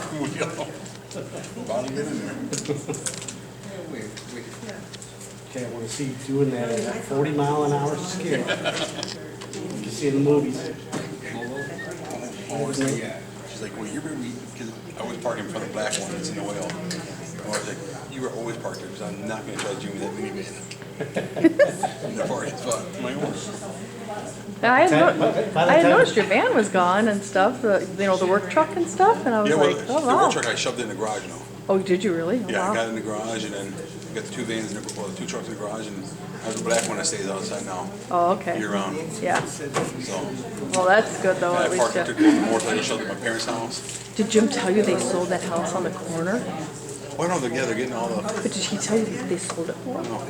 front wheel. About to get in there. Okay, I want to see you doing that at a 40-mile-an-hour scale. You see in the movies. She's like, well, you remember, because I was parking in front of the black one that's in the oil. I was like, you were always parked there because I'm not going to try to do that minivan. In the parking spot. I'm like, I had noticed your van was gone and stuff, the work truck and stuff, and I was yeah, well, like, oh the wow. work truck I shoved in the garage now. Oh, did you really? Oh, Yeah, wow. I got it in the garage and then got the two vans, the two trucks in the garage, and I have the black one that stays outside now. Oh, okay. Year round. Yeah. So, Well, that's good though, and at I parked least. it, took it more so I shoved it at my parents' house. Did Jim tell you they sold that house on the corner? Well, no, they're getting all the. But did he tell you that they sold it for? No.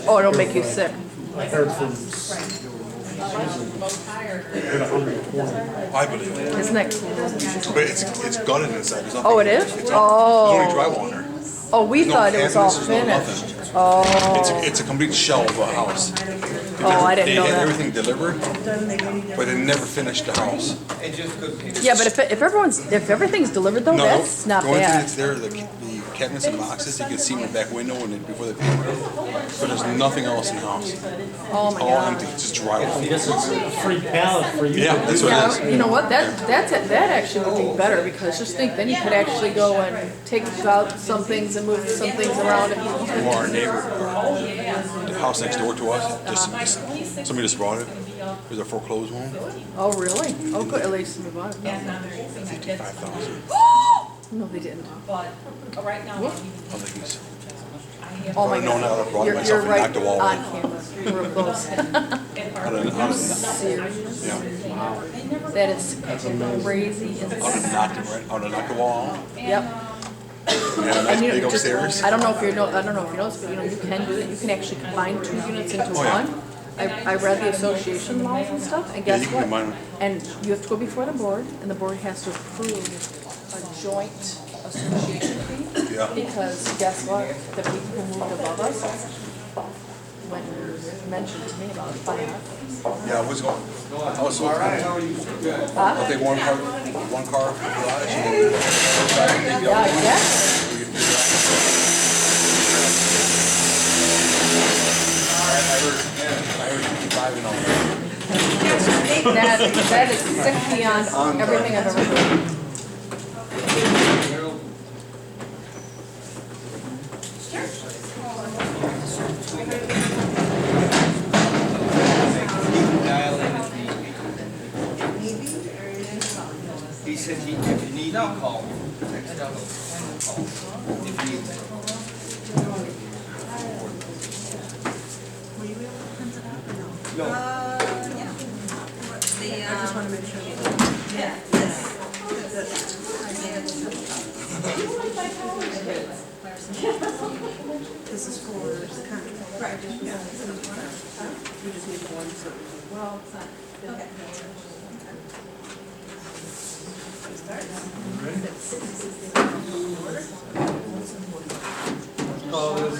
Oh, it'll make you sick. I heard from Susan. At 120. I believe it. Isn't that cool? But it's gutted inside. There's nothing. Oh, it is? There's only Oh. drywall in there. Oh, we There's no thought it was all cabinets, there's no nothing. finished. Oh. It's a complete shell of a house. Oh, I didn't know They had that. everything delivered, but they never finished the house. Yeah, but if everything's delivered though, that's not the only thing bad. that's there, the cabinets and boxes, you can see in the back window before they paint it. But there's nothing else in the house. Oh my All God. empty, just drywall. This is a free pallet for you. Yeah, that's what it is. Yeah, you know what? That actually would be better because just think then you could actually go and take out some things and move some things around. Well, our neighbor, the house next door to us, somebody just bought it. It was a foreclosed home. Oh really? Oh good. At least we bought it. 55,000. No, they didn't. But right now, I think it's. Oh my I've known how to God. brought You're myself and right knocked the wall on in. camera. You were close. Serious? Yeah. That is crazy. I'd have knocked the wall out. Yep. Yeah, nice And you big know, just, upstairs. I don't know if you know this, but you can do it. You can actually combine 2 units into Oh, yeah. one. I read the association laws and stuff, and guess you can what? combine them. And you have to go before the board, and the board has to approve a joint association fee. Yeah. Because guess what? The people who moved above us, when mentioned to me about fire. Yeah, I was so I'll take one car for the garage and then Yeah, exactly. I heard 55 and all. That is sick beyond everything I've ever heard. He said if you need, he'll call me. Next up, he'll call. If you need. Were you able to print it out or no? No. Yeah. I just want to make sure. Yeah, this. This is for the contract. Right. Yeah. You just need one, so. Well, okay. Call this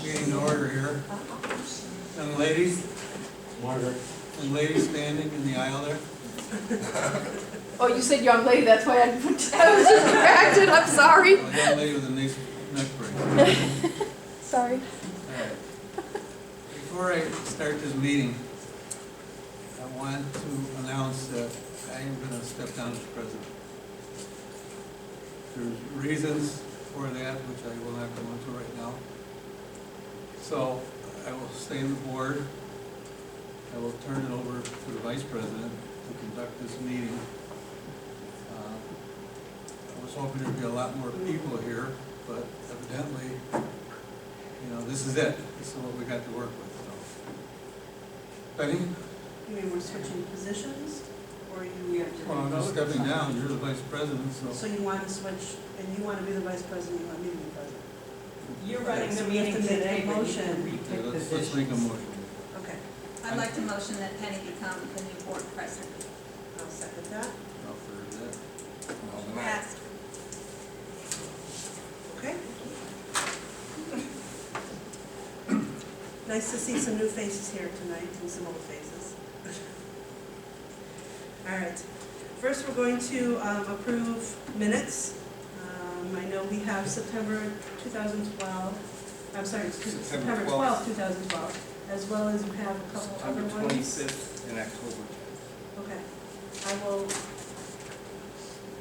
meeting to order here. And ladies, Margaret. and ladies standing in the aisle there. Oh, you said young lady, that's why I was distracted, I'm sorry. A young lady with a nice neck brace. Sorry. All right. Before I start this meeting, I want to announce that I am going to step down as president. There's reasons for that, which I will not go into right now. So I will stay on the board. I will turn it over to the vice president to conduct this meeting. I was hoping there'd be a lot more people here, but evidently, this is it. This is what we got to work with. So. Penny? You mean we're switching positions, or you? Well, I'm just stepping down. You're the vice president, so. So you want to switch, and you want to be the vice president, you want me to be president? you're running the So we have meeting to make today, a but you motion. can Okay, retake let's position. make a motion. Okay, I'd like to motion that Penny become the new board president. I'll second that. I'll for that. Passed. Okay. Nice to see some new faces here tonight and some old faces. All right. First, we're going to approve minutes. I know we have September 2012, I'm sorry, September 12th, 2012, as well as we have a couple other September ones. 25th and October 10th. Okay.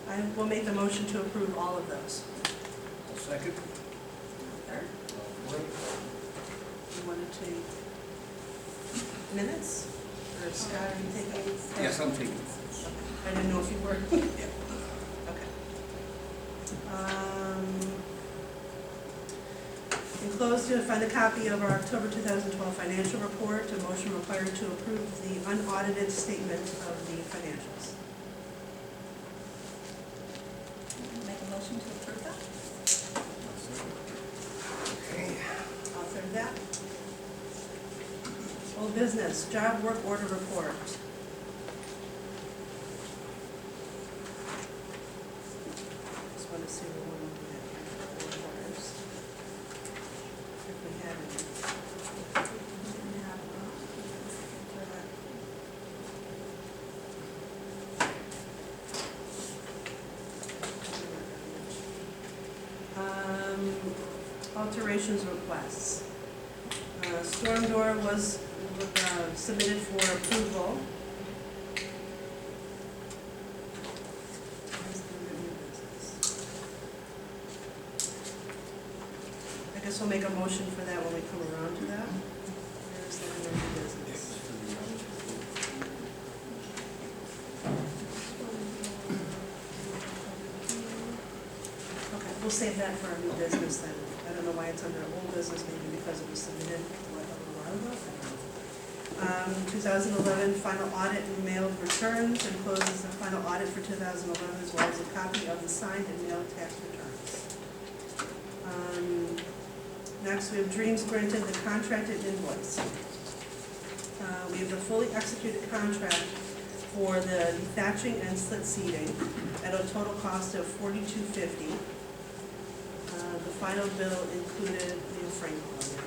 I will make the motion to approve all of those. I'll second. Third, you want to take minutes? Or Scott, are you taking? Yes, I'm taking. I didn't know if you were. Okay. Enclosed, you'll find a copy of our October 2012 financial report. A motion required to approve the unaudited statement of the financials. Make a motion to approve that? I'll third that. Old business, job work order report. Just want to see what we're looking at here for orders. If we have any. Alterations requests. Storm door was submitted for approval. I guess we'll make a motion for that when we come around to that. There's that in our new business. Okay, we'll save that for our new business then. I don't know why it's under old business, maybe because it was submitted a little while ago. I don't know. 2011 final audit and mailed returns, and closes the final audit for 2011 as well as a copy of the signed and mailed tax returns. Next, we have Dreams granted the contracted invoice. We have the fully executed contract for the thatching and slit seating at a total cost of $42.50. The final bill included the frame hauler.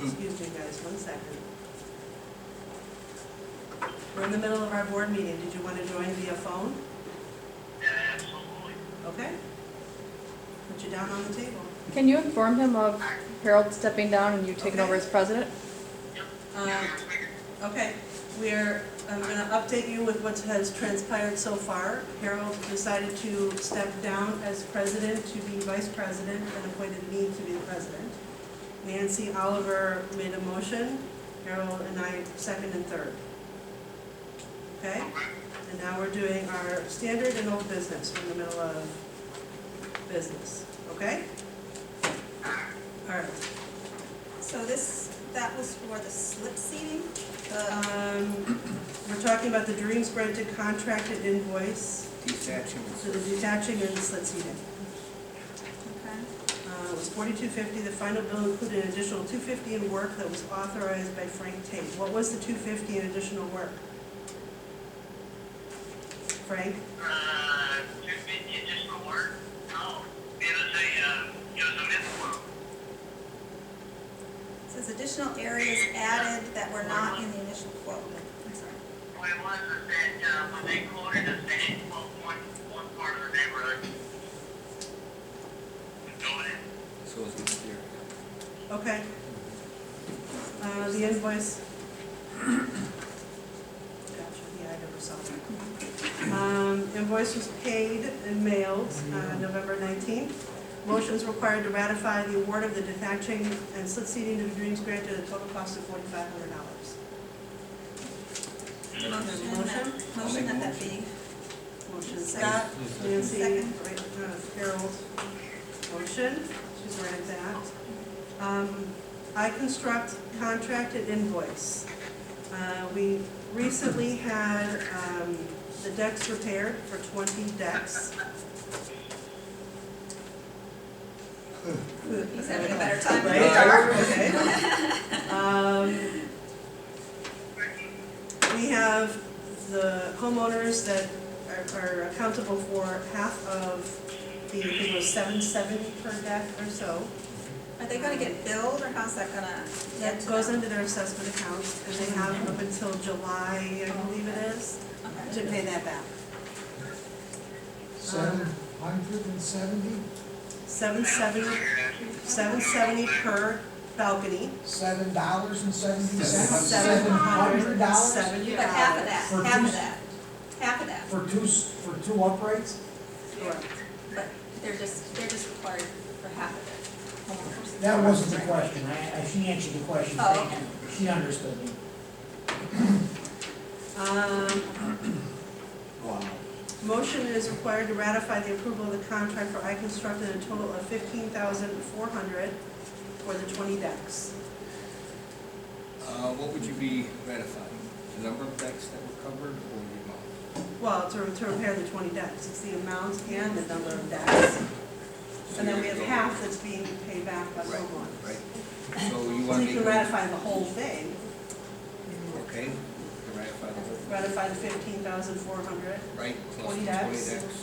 Excuse me, guys, 1 second. We're in the middle of our board meeting. Did you want to join via phone? Absolutely. Okay. Put you down on the table. Can you inform him of Harold stepping down and you taking over as president? Okay, I'm going to update you with what has transpired so far. Harold decided to step down as president to be vice president and appointed me to be the president. Nancy Oliver made a motion, Harold and I second and third. Okay? And now we're doing our standard and old business. We're in the middle of business. Okay? All right. So that was for the slip seating? We're talking about the Dreams granted contracted invoice Detaching. for the detaching and slit seating. Okay. It was $42.50. The final bill included an additional $250 in work that was authorized by Frank Tate. What was the $250 in additional work? Frank? 250 additional work? No, it was a misquote. It says additional areas added that were not in the initial quote. I'm sorry. What it was is that when they quoted us, they didn't quote one part of the neighborhood. Go ahead. So it's this year. Okay. The invoice. Gotcha, yeah, I never saw that. Invoice was paid and mailed November 19th. Motions required to ratify the award of the detaching and slit seating to the Dreams granted at a total cost of $4,500. Motion that that be. Motion Scott, Nancy, Second. Harold. Motion, she's read that. I construct contracted invoice. We recently had the decks repaired for 20 decks. He's having a better time than Right? we are. Okay. We have the homeowners that are accountable for half of the, I think it was $770 per deck or so. Are they gonna get billed, or how's that gonna get That to goes them? into their assessment accounts, and they have up until July, I believe it is, Okay. to pay that back. $770? 770 per balcony. $7.70? $770. But half of that, For half two- of that, half of that. For two uprights? Correct. But they're just required for half of it. Homeowners. That wasn't the question. She answered the question. Oh, okay. She understood me. Wow. Motion is required to ratify the approval of the contract for iConstruct in a total of $15,400 for the 20 decks. What would you be ratifying? The number of decks that were covered or the amount? Well, to repair the 20 decks, it's the amount and the number of decks. And then we have half that's being paid back by Right, homeowners. right. So you So want you to can ratify the whole thing, Okay, you ratify the whole thing, ratify the 15,400, right? Plus 20 the decks. 20 decks.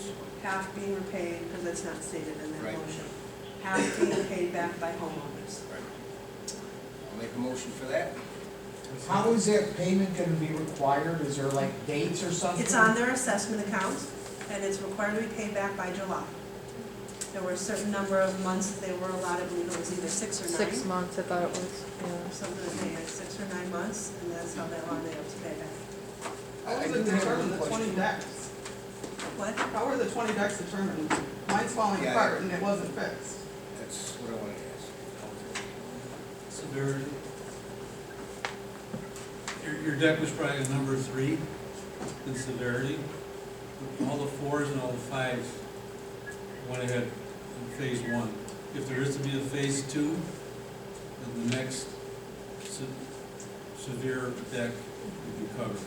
half being repaid, because that's not stated in that Right. motion. Half being paid back by homeowners. Right. I'll make a motion for that. How is that payment gonna be required? Is there like dates or something? It's on their assessment account, and it's required to be paid back by July. There were a certain number of months that they were allowed, I believe it was either 6 or 9. 6 months, I thought it was, Or something that they had 6 or 9 months, and that's how they allowed them to pay back. How was it determined, the 20 decks? What? How were the 20 decks determined? Mine's falling Yeah. apart and it wasn't fixed. That's what I wanted to ask. Severity. Your deck was probably a number 3 in severity. All the 4s and all the 5s went ahead in phase 1. If there is to be a phase 2, then the next severe deck would be covered.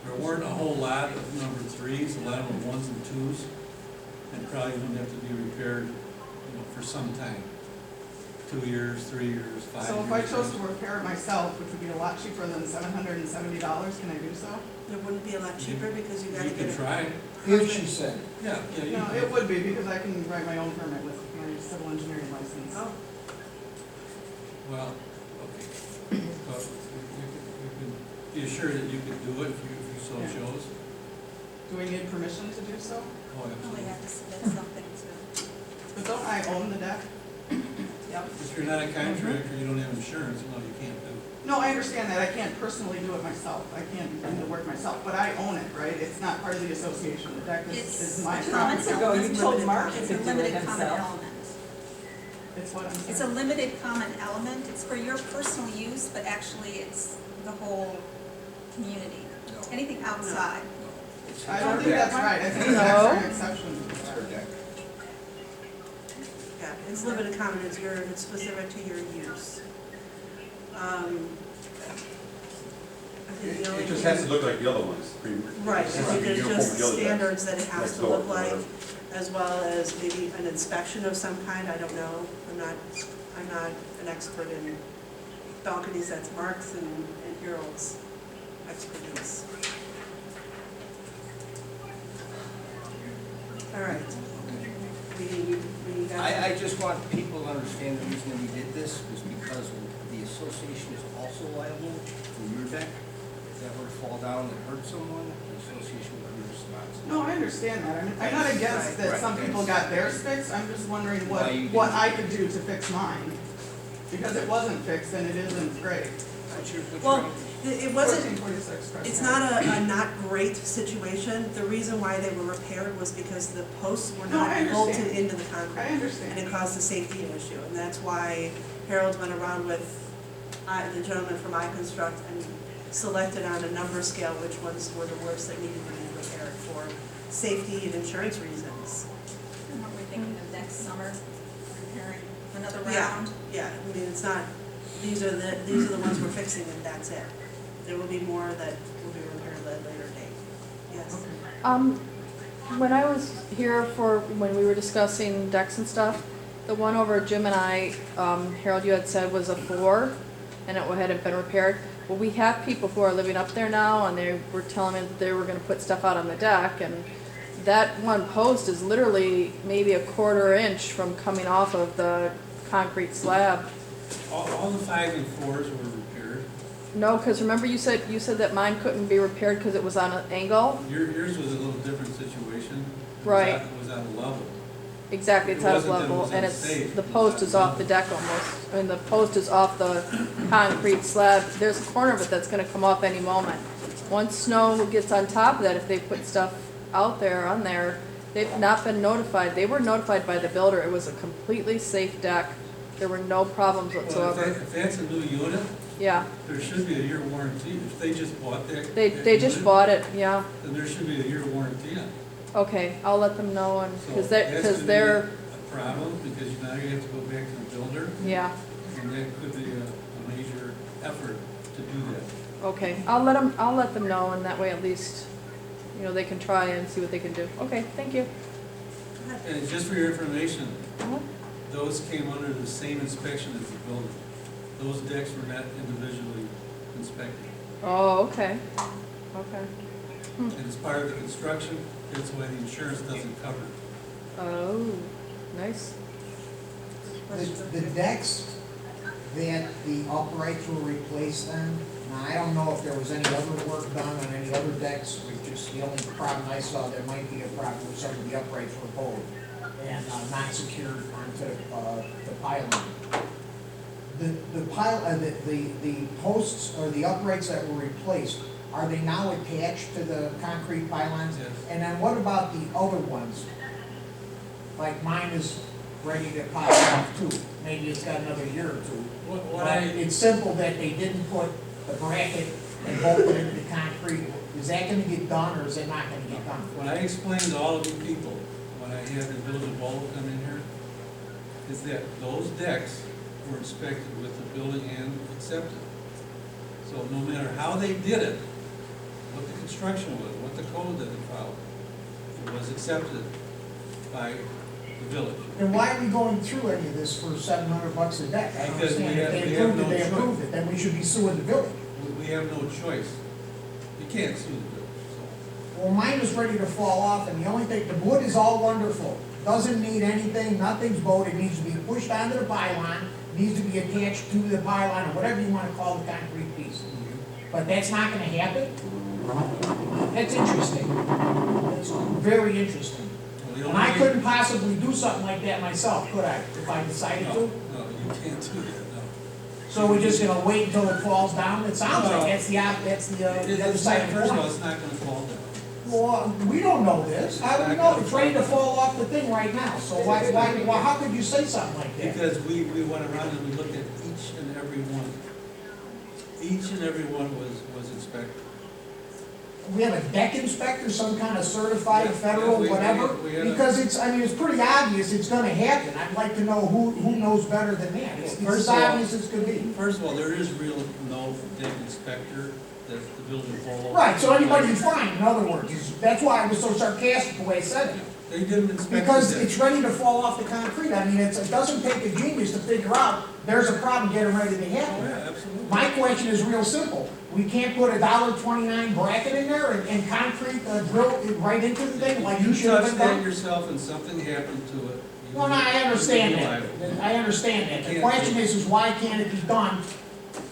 There weren't a whole lot of number 3s, a lot of them were 1s and 2s, and probably wouldn't have to be repaired, for some time. 2 years, 3 years, 5 years. So if I chose to repair it myself, which would be a lot cheaper than $770, can I do so? It wouldn't be a lot cheaper because you gotta You get could it. try. If she said. Yeah, you No, could. it would be, because I can write my own permit with my civil engineering license. Oh, Well, okay. But you can be assured that you could do it if you so Yeah. chose. Do we need permission to do so? Oh, Oh, we absolutely. have to submit something to. But don't I own the deck? Yep. If you're not a contractor, you don't have insurance, no, you can't do it. No, I understand that. I can't personally do it myself. I can't do the work myself, but I own it, right? It's not part of the association. The deck is my It's property. ago, you told Mark he It's a could do it limited common himself. element. It's what I'm It's a saying. limited common element. It's for your personal use, but actually it's the whole community. No. Anything outside. It's I don't her think deck. that's right. I think No. that's an exception. It's her deck. yeah, it's limited common, it's specific to your use. I think the only It just thing- has to look like the other ones. Right, I It has to think be there's uniform just with the other decks. standards that it has Next to door, look like, whatever. as well as maybe an inspection of some kind, I don't know. I'm not an expert in balconies, that's Mark's and Harold's expertise. All right. We got. I just want people to understand the reason that we did this was because the association is also liable for your deck. If that were to fall down and hurt someone, the association would be responsible. No, I understand that. I mean, I'm not against that Right, some people got theirs fixed. I'm just wondering Why you what didn't. I could do to fix mine. Because it wasn't fixed and it isn't great. Well, it wasn't, 1446 Prescott. it's not a not great situation. The reason why they were repaired was because the posts were No, not I bolted understand. into the concrete. I understand. And it caused a safety issue, and that's why Harold went around with the gentleman from iConstruct and selected on a number scale which ones were the worst that needed to be repaired for safety and insurance reasons. And what we're thinking of next summer, preparing another Yeah, round. yeah, I mean, it's not, these are the ones we're fixing and that's it. There will be more that will be repaired at a later date, yes. when I was here when we were discussing decks and stuff, the one over Jim and I, Harold, you had said was a 4, and it hadn't been repaired. Well, we have people who are living up there now, and they were telling me that they were gonna put stuff out on the deck, and that one post is literally maybe a 1/4 inch from coming off of the concrete slab. All the 5s and 4s were repaired. No, because remember you said that mine couldn't be repaired because it was on an angle? Yours was a little different situation. It was Right. It was on a level. Exactly, it's It at a wasn't that it level, was and it's, unsafe, the it was post at is off the level. deck almost. I mean, the post is off the concrete slab. There's a corner of it that's gonna come off any moment. Once snow gets on top of that, if they put stuff out there, on there, they've not been notified. They were notified by the builder. It was a completely safe deck. There were no problems Well, whatsoever. if that's a new unit, Yeah, there should be a year warranty. If they just bought that. they that just unit, bought it, yeah. Then there should be a year warranty on it. Okay, I'll let them know, and, So because that's gonna be they're, a problem, because now you have to go back to the builder, yeah, and that could be a major effort to do that. okay. I'll let them know, and that way at least, you know, they can try and see what they can do. Okay, thank you. And just for your information, Uh-huh. those came under the same inspection as the building. Those decks were not individually inspected. Oh, okay, okay. And as part of the construction, that's why the insurance doesn't cover it. Oh, nice. The decks that the uprights were replaced on, now I don't know if there was any other work done on any other decks, or just the only problem I saw, there might be a problem with some of the uprights were bowed and not secured onto the pylon. The posts or the uprights that were replaced, are they now attached to the concrete pylons? Yes. And then what about the other ones? Like mine is ready to pop off too. Maybe it's got another year or two. But it's simple that they didn't put the bracket and bolt it into the concrete. Is that gonna get done or is it not gonna get done? What I explained to all of you people, when I had the village of Bowl come in here, is that those decks were inspected with the building and accepted. So no matter how they did it, what the construction was, what the code that they followed, it was accepted by the village. And why are we going through any of this for $700 a deck? I don't Because we understand. If have- they we have approved it, no they choice. approved it, then we should be suing the village. We have no choice. You can't sue the village, so. Well, mine is ready to fall off, and the only thing, the wood is all wonderful. Doesn't need anything, nothing's bowed, it needs to be pushed onto the pylon, needs to be attached to the pylon, or whatever you wanna call the concrete piece. But that's not gonna happen? That's interesting. That's very interesting. Well, the And only I way- couldn't possibly do something like that myself, could I, if I decided No, to? no, you can't do that, no. So we're just gonna wait until it falls down? It sounds No. like that's the other It's side not, of the first of all, coin. it's not gonna fall down. Well, we don't know this. How do we know? It's ready to fall off the thing right now. So why, how could you say something like that? Because we went around and we looked at each and every one. Each and every one was inspected. We have a deck inspector, some kind of certified Yeah, federal, we whatever? had a- Because it's, I mean, it's pretty obvious it's gonna happen. I'd like to know who knows better than that. It's First as of all- obvious as could be. First of all, there is real no deck inspector that the building fall. Right, so anybody's fine, in other words. That's why I was so sarcastic the way I said it. They didn't inspect Because the it's deck. ready to fall off the concrete. I mean, it doesn't take a genius to figure out there's a problem getting ready to Oh, happen. yeah, absolutely. My question is real simple. We can't put a $1.29 bracket in there and concrete drill it right into the thing like you You should have touched been that done? yourself and something happened to it. you Well, no, I would understand be that. liable. I understand that. The Can't question do it. is why can't it be done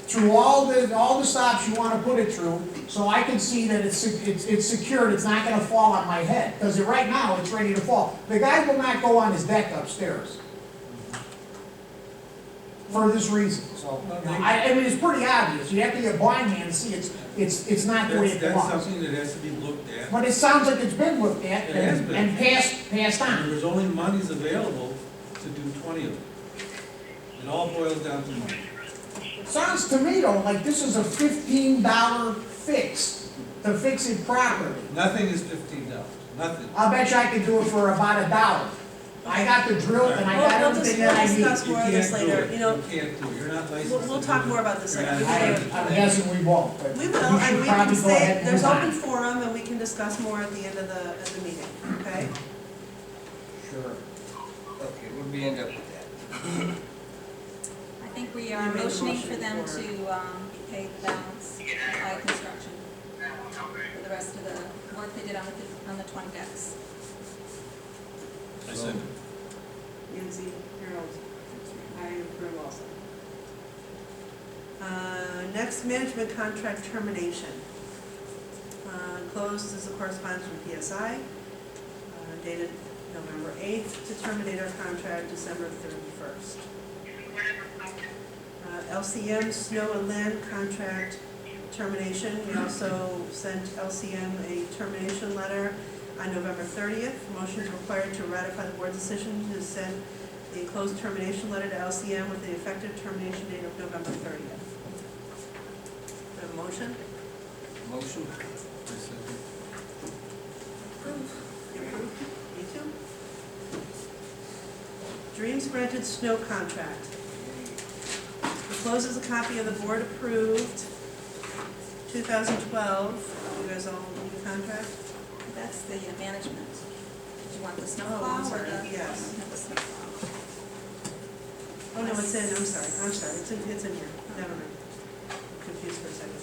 through all the stops you wanna put it through, so I can see that it's secured, it's not gonna fall on my head, because right now, it's ready to fall. The guy will not go on his deck upstairs. For this reason, so, I mean, it's pretty obvious, you have to be a blind man to see it's not the way it That's belongs. something that has to be looked at. But it sounds like it's been looked at It has been. and passed And on. there's only monies available to do 20 of them. It all boils down to money. Sounds to me though, like this is a $15 fix to fix it properly. Nothing is $15, nothing. I'll bet you I could do it for about $1. I got the drill and I got everything that I discuss need. more of this later, you know. You can't do it, you're not licensed. We'll to talk do more it. about this You're later. not- I'm guessing we won't, but We you will, and should we can probably go ahead stay, and there's move open on. forum and we can discuss more at the end of the meeting, okay? Sure. Okay, where do we end up with that? I think we You are made a motioning motion for them for- to pay the balance by construction for the rest of the work they did on the 20 decks. I said, Yancy, Harold, I approve also. Next, management contract termination. Closed is a correspondence from PSI, dated November 8th, to terminate our contract December 31st. LCM snow and land contract termination. We also sent LCM a termination letter on November 30th. Motion is required to ratify the board's decision to send the enclosed termination letter to LCM with the effective termination date of November 30th. Do I have a motion? Motion? You approve? Me too. Dreams granted snow contract. Encloses a copy of the board approved 2012. You guys all need a contract? That's the management. Do you want the snow Oh, plow I'm or sorry, the? yes. The snow plow. Oh, no, it's in, I'm sorry, it's in here, never mind. I'm confused for a second.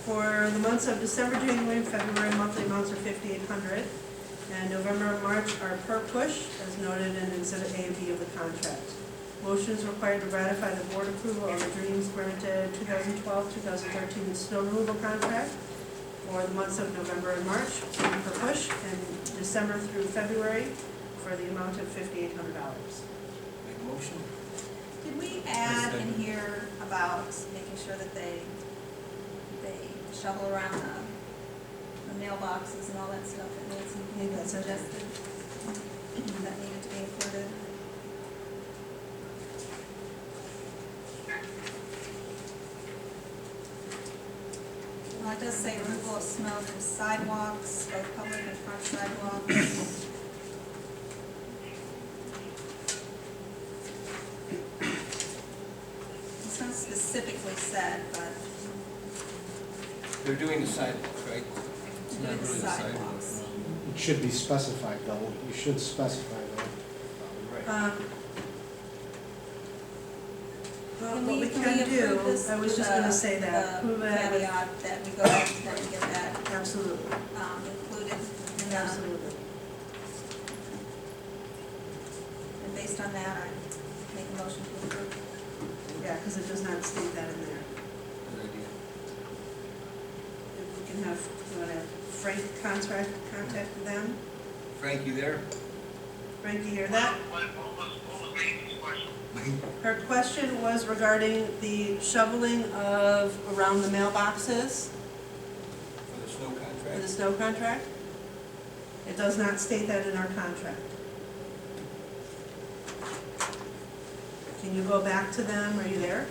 For the months of December, January, and February, monthly amounts are $5,800, and November and March are per push, as noted in Exhibit A and B of the contract. Motion is required to ratify the board approval of the Dreams granted 2012-2013 snow removal contract for the months of November and March, per push, and December through February, for the amount of $5,800. Make a motion? Did we add in here about making sure that they shovel around the mailboxes and all that stuff that needs to be suggested? That needed to be included. Well, it does say removal of snow from sidewalks, both public and front sidewalks. It's not specifically said, but They're doing the sidewalks, right? It's not doing really a sidewalks. It should be specified though, you should specify though. Right. Well, Can what we can can do, approve this I was with just gonna say that, the approve it with- caveat that we go back to them and get that absolutely, included in the, absolutely. and based on that, I make a motion to approve. Yeah, because it does not state that in there. Good idea. If we can have, you want to have Frank contact them? Frank, you there? Frank, you hear that? What was Nancy's question? Her question was regarding the shoveling of around the mailboxes For the snow for the contract? snow contract. It does not state that in our contract. Can you go back to them? Are you there?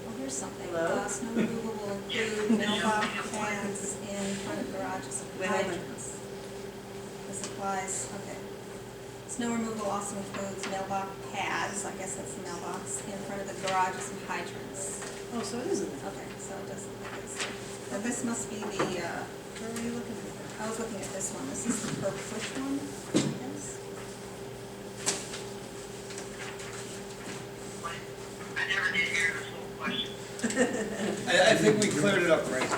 Well, here's something. Hello? Snow removal will include mailbox pads in front of garages and Wait a minute. hydrants. This applies, okay. Snow removal also includes mailbox pads, I guess that's the mailbox, in front of the garages and hydrants. Oh, so it isn't there. Okay, so it doesn't look like it's, but this must be the, Where were you looking at? I was looking at this one, this is the per push one, I guess. I never did hear this whole question. I think we cleared it up, right?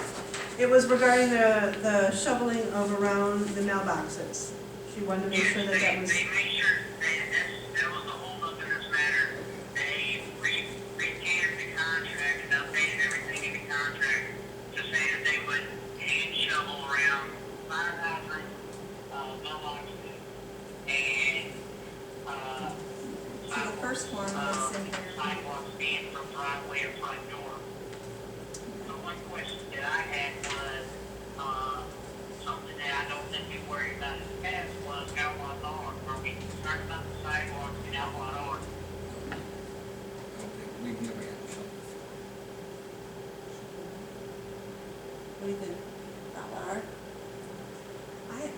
It was regarding the shoveling of around the mailboxes. She wanted to make Yes, sure that that was, they made sure that was the holdup in this matter. They recanted the contract and updated everything in the contract to say that they would hand shovel around fire hydrant, mailboxes, and, So the first one was in here. sidewalks and from driveway or front door. So one question that I had was, something that I don't think we worried about in the past was outlawed arm. Are we concerned about the sidewalks and outlawed arm? Okay, we've never had a shovel before. what do you think? Not Laura. I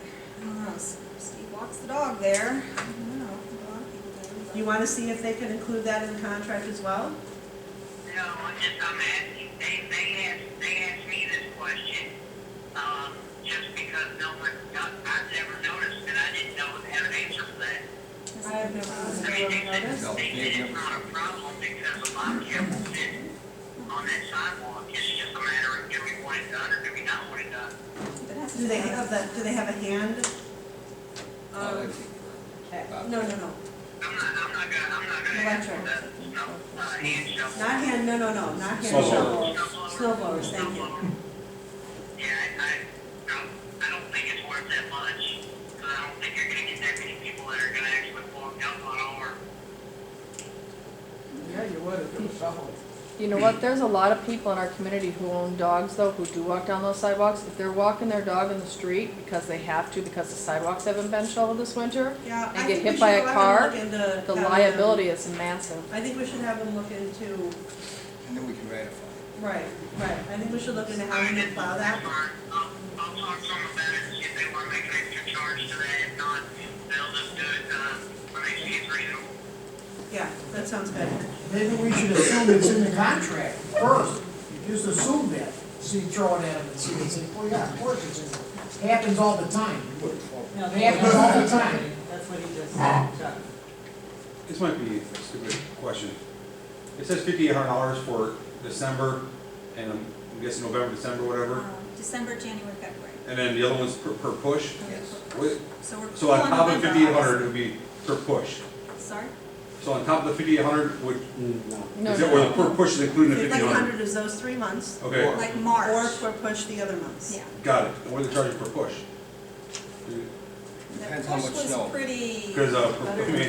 don't know, Steve walks the dog there. I don't know, a lot of people do. but- You want to see if they can include that in the contract as well? No, I'm asking, they asked me this question, just because I've never noticed and I didn't know have an answer for that. I have never I mean, they said, No, they they've said never- it's not a problem because a lot of people sit on that sidewalk. It's just a matter of do we want it done or do we not want it done? It has to Do they say- have that, do they have a hand? Oh, I think Okay. Bob. No, no, no. I'm gonna ask Electric. for the hand shovel. Not hand, no, not hand Snow shovels. Snow blowers, thank you. Yeah, I don't think it's worth that much, because I don't think you're gonna get that many people that are gonna actually walk down on our. Yeah, you would if it was shoveled. You know what, there's a lot of people in our community who own dogs though, who do walk down those sidewalks. If they're walking their dog in the street because they have to, because the sidewalks haven't been shoveled this winter, Yeah, and I get think we hit by should a go car, ahead and look into the having them- liability is massive. I think we should have them look into, And then we can ratify. right. I think we should look into having them plow that. I'll talk to them about it and see if they wanna make an extra charge to that. If not, they'll just do it, when they see it's reasonable. Yeah, that sounds good. Maybe we should assume it's in the contract first. Just assume that. See, throw it at them and see, they say, well, yeah, of course it's in there. Happens all the time. Happens all the time. That's what he just said, Chuck. This might be a stupid question. It says $5,800 for December, and I'm guessing November, December, whatever, December, January, February. and then the other one's per push? Yes. What- So we're. So on pulling top of November 5,800, off. it would be per push. Sorry? So on top of the 5,800, would, No. No, is it, or the per push is including the 5,800? 1,500 is those 3 months, Okay, Like March. or for push the other months. Yeah. got it. And what are the charges per push? Depends The how push much was snow. pretty, Because, I mean,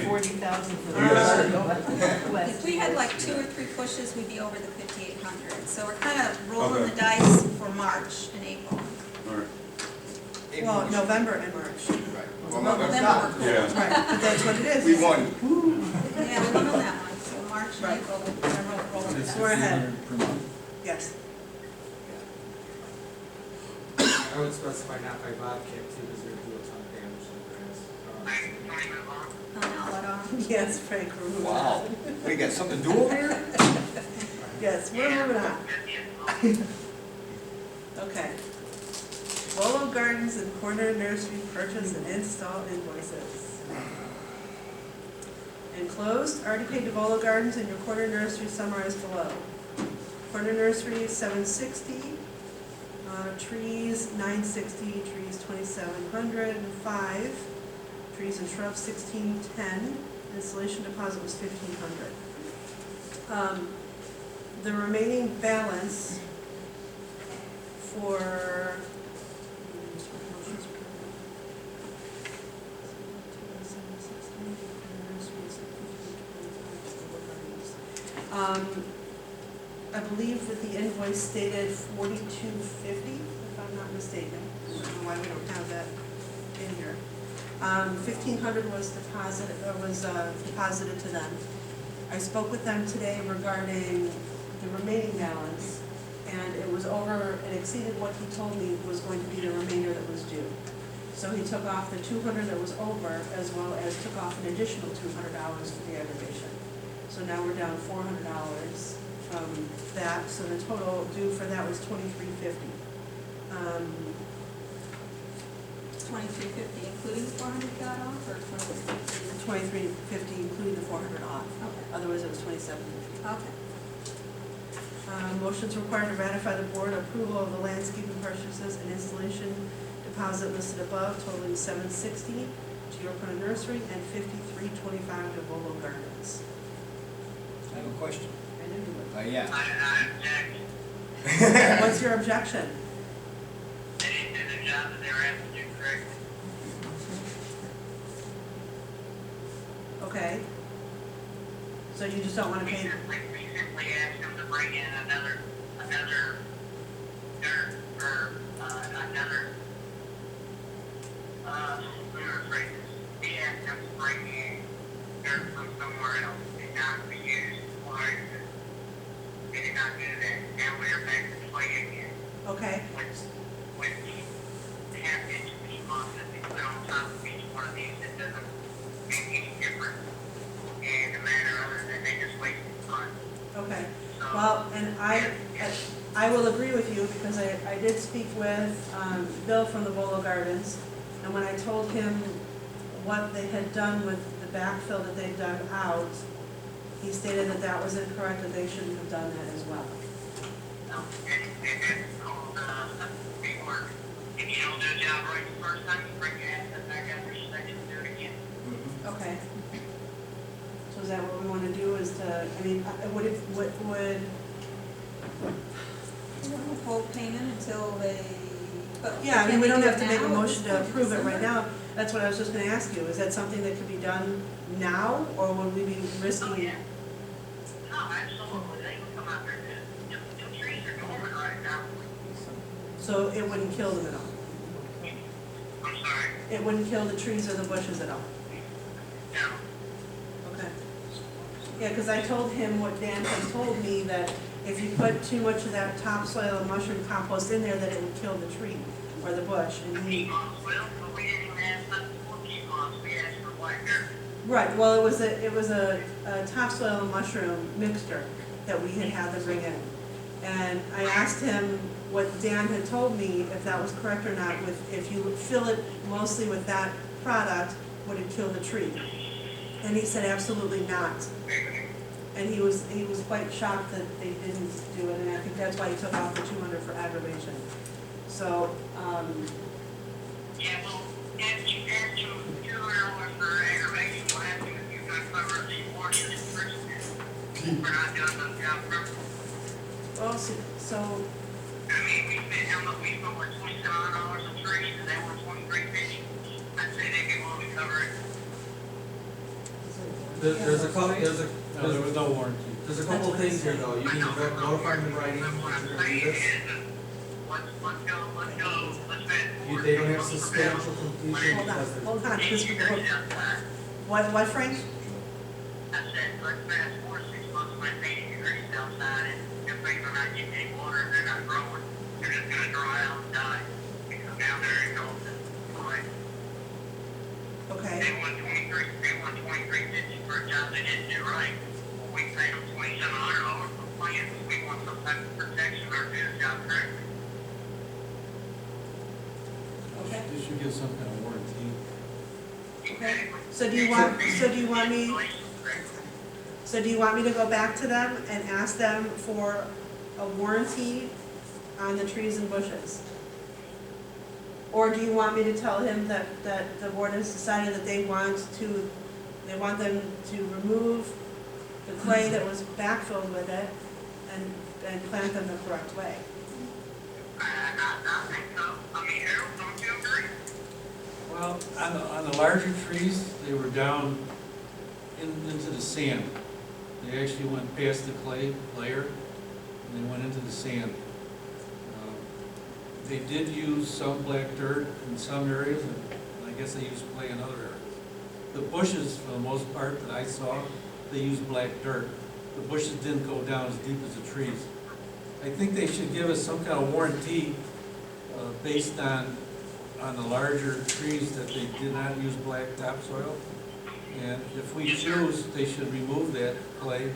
140,000 for the Yes. if we had like 2 or 3 pushes, we'd be over the 5,800. So we're kind of rolling Okay. the dice for March and April. all right. Well, November and March. Right. Well, Well, November. November we're cool. Yeah. Right, but that's what it is. We won. Yeah, we won on that one. So March and Right. April, we're rolling the dice. We're ahead. Yes. I would specify not by Bobcat too, because they're doing a ton of damage to the grass. Alright, can we move on? Oh, no, let on. Yes, Frank, we're moving on. Wow. We got something to do over here? Yes, we're moving on. Okay. Bolo Gardens and Corner Nursery purchase and install invoices. Enclosed, already paid to Bolo Gardens and your Corner Nursery summarized below. Corner Nursery $760, trees $960, trees $2,705, trees and shrubs $1,610, installation deposit was $1,500. The remaining balance for I believe that the invoice stated $42.50, if I'm not mistaken. I don't know why we don't have that in here. $1,500 was deposited to them. I spoke with them today regarding the remaining balance, and it was over, it exceeded what he told me was going to be the remainder that was due. So he took off the $200 that was over, as well as took off an additional $200 for the aggravation. So now we're down $400 from that, so the total due for that was $2,350. 2350, including the 400 got off, or 2350? $2,350 including the $400 off, Okay. otherwise it was $2,750. Okay. Motion's required to ratify the board approval of the landscaping purchases and installation deposit listed above totaling $760 to Your Corner Nursery and $53.25 to Volo Gardens. I have a question. I knew you would. Yeah. I object. What's your objection? They didn't do the job that they were asked to do correctly. Okay. So you just don't want to We pay, simply asked them to bring in another dirt, or, another, we were afraid this. We asked them to bring in dirt from somewhere else, and not to use water. They did not do that. Now we're back to play again, okay, with half-inch peat moss that they put on top of each one of these that doesn't make any difference in the matter other than they just wasted time. okay. So, Well, and I will agree with you because I did speak with Bill from the Volo Gardens, and when I told him what they had done with the backfill that they dug out, he stated that that was incorrect, that they shouldn't have done that as well. no, and that's called, teamwork. If you don't do a job right the first time, you bring your ass back out there, second, do it again. Okay. So is that what we want to do, is to, I mean, would it, would, Hold payment until they. But yeah, I mean, can we they don't do have to make a now at motion this to point in approve it right December? now. That's what I was just gonna ask you, is that something that could be done now, or would we be risking? Oh, yeah. No, absolutely, they can come out there, the trees are dormant right now. So it wouldn't kill them at all? I'm sorry, It wouldn't kill the trees or the bushes at all? no. Okay. Yeah, because I told him what Dan had told me, that if you put too much of that topsoil and mushroom compost in there, that it would kill the tree or the bush. And he, Peat moss, well, but we didn't even ask nothing for peat moss, we asked for black dirt. right, well, it was a topsoil and mushroom mixture that we had them bring in. And I asked him what Dan had told me, if that was correct or not, with, if you fill it mostly with that product, would it kill the tree? And he said absolutely not. And he was quite shocked that they didn't do it, and I think that's why he took off the 200 for aggravation. So, Yeah, well, ask you $2 for aggravation, what happened if you're gonna cover the warranty in person? We're not doing the job properly. well, so, I mean, we spent how much, we spent what, $2,700 a tree, and they want $23.50. I'd say they get one to cover it. There's a couple, No, there was no warranty. there's a couple of things here though, you need to notify them in writing that What I'm you're gonna do saying this. is, let's go, let's spend. They don't have substantial completion hold on, because they're. hold on. Eight years outside. What, Frank? I said, let's spend 4 to 6 months when it's 80 degrees outside, and if things are not getting any water, they're not growing, they're just gonna dry out and die. And come down there and go, boy, Okay, they want 23.50 for a job they didn't do right. Well, we pay them $2,700 for plants, we want some type of protection or do the job correctly. okay, You should give some kind of warranty. okay. So do you want me, so do you want me to go back to them and ask them for a warranty on the trees and bushes? Or do you want me to tell him that the board has decided that they want them to remove the clay that was backfilled with it and plant them the correct way? I think so. I mean, Harold, don't you agree? Well, on the larger trees, they were down into the sand. They actually went past the clay layer, and they went into the sand. They did use some black dirt in some areas, and I guess they used clay in other areas. The bushes, for the most part that I saw, they used black dirt. The bushes didn't go down as deep as the trees. I think they should give us some kind of warranty based on the larger trees that they did not use black topsoil. And if we choose, they should remove that clay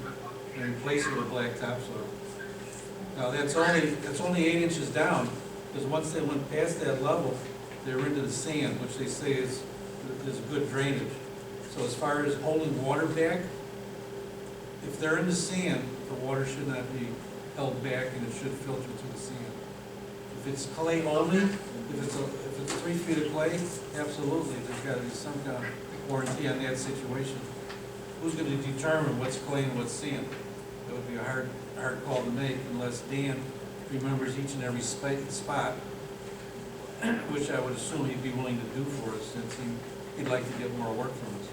and replace it with black topsoil. Now, that's only 8 inches down, because once they went past that level, they were into the sand, which they say is good drainage. So as far as holding water back, if they're in the sand, the water should not be held back and it should filter through the sand. If it's clay only, if it's 3 feet of clay, absolutely, there's gotta be some kind of warranty on that situation. Who's gonna determine what's clay and what's sand? That would be a hard call to make unless Dan remembers each and every spot, which I would assume he'd be willing to do for us since he'd like to get more work from us.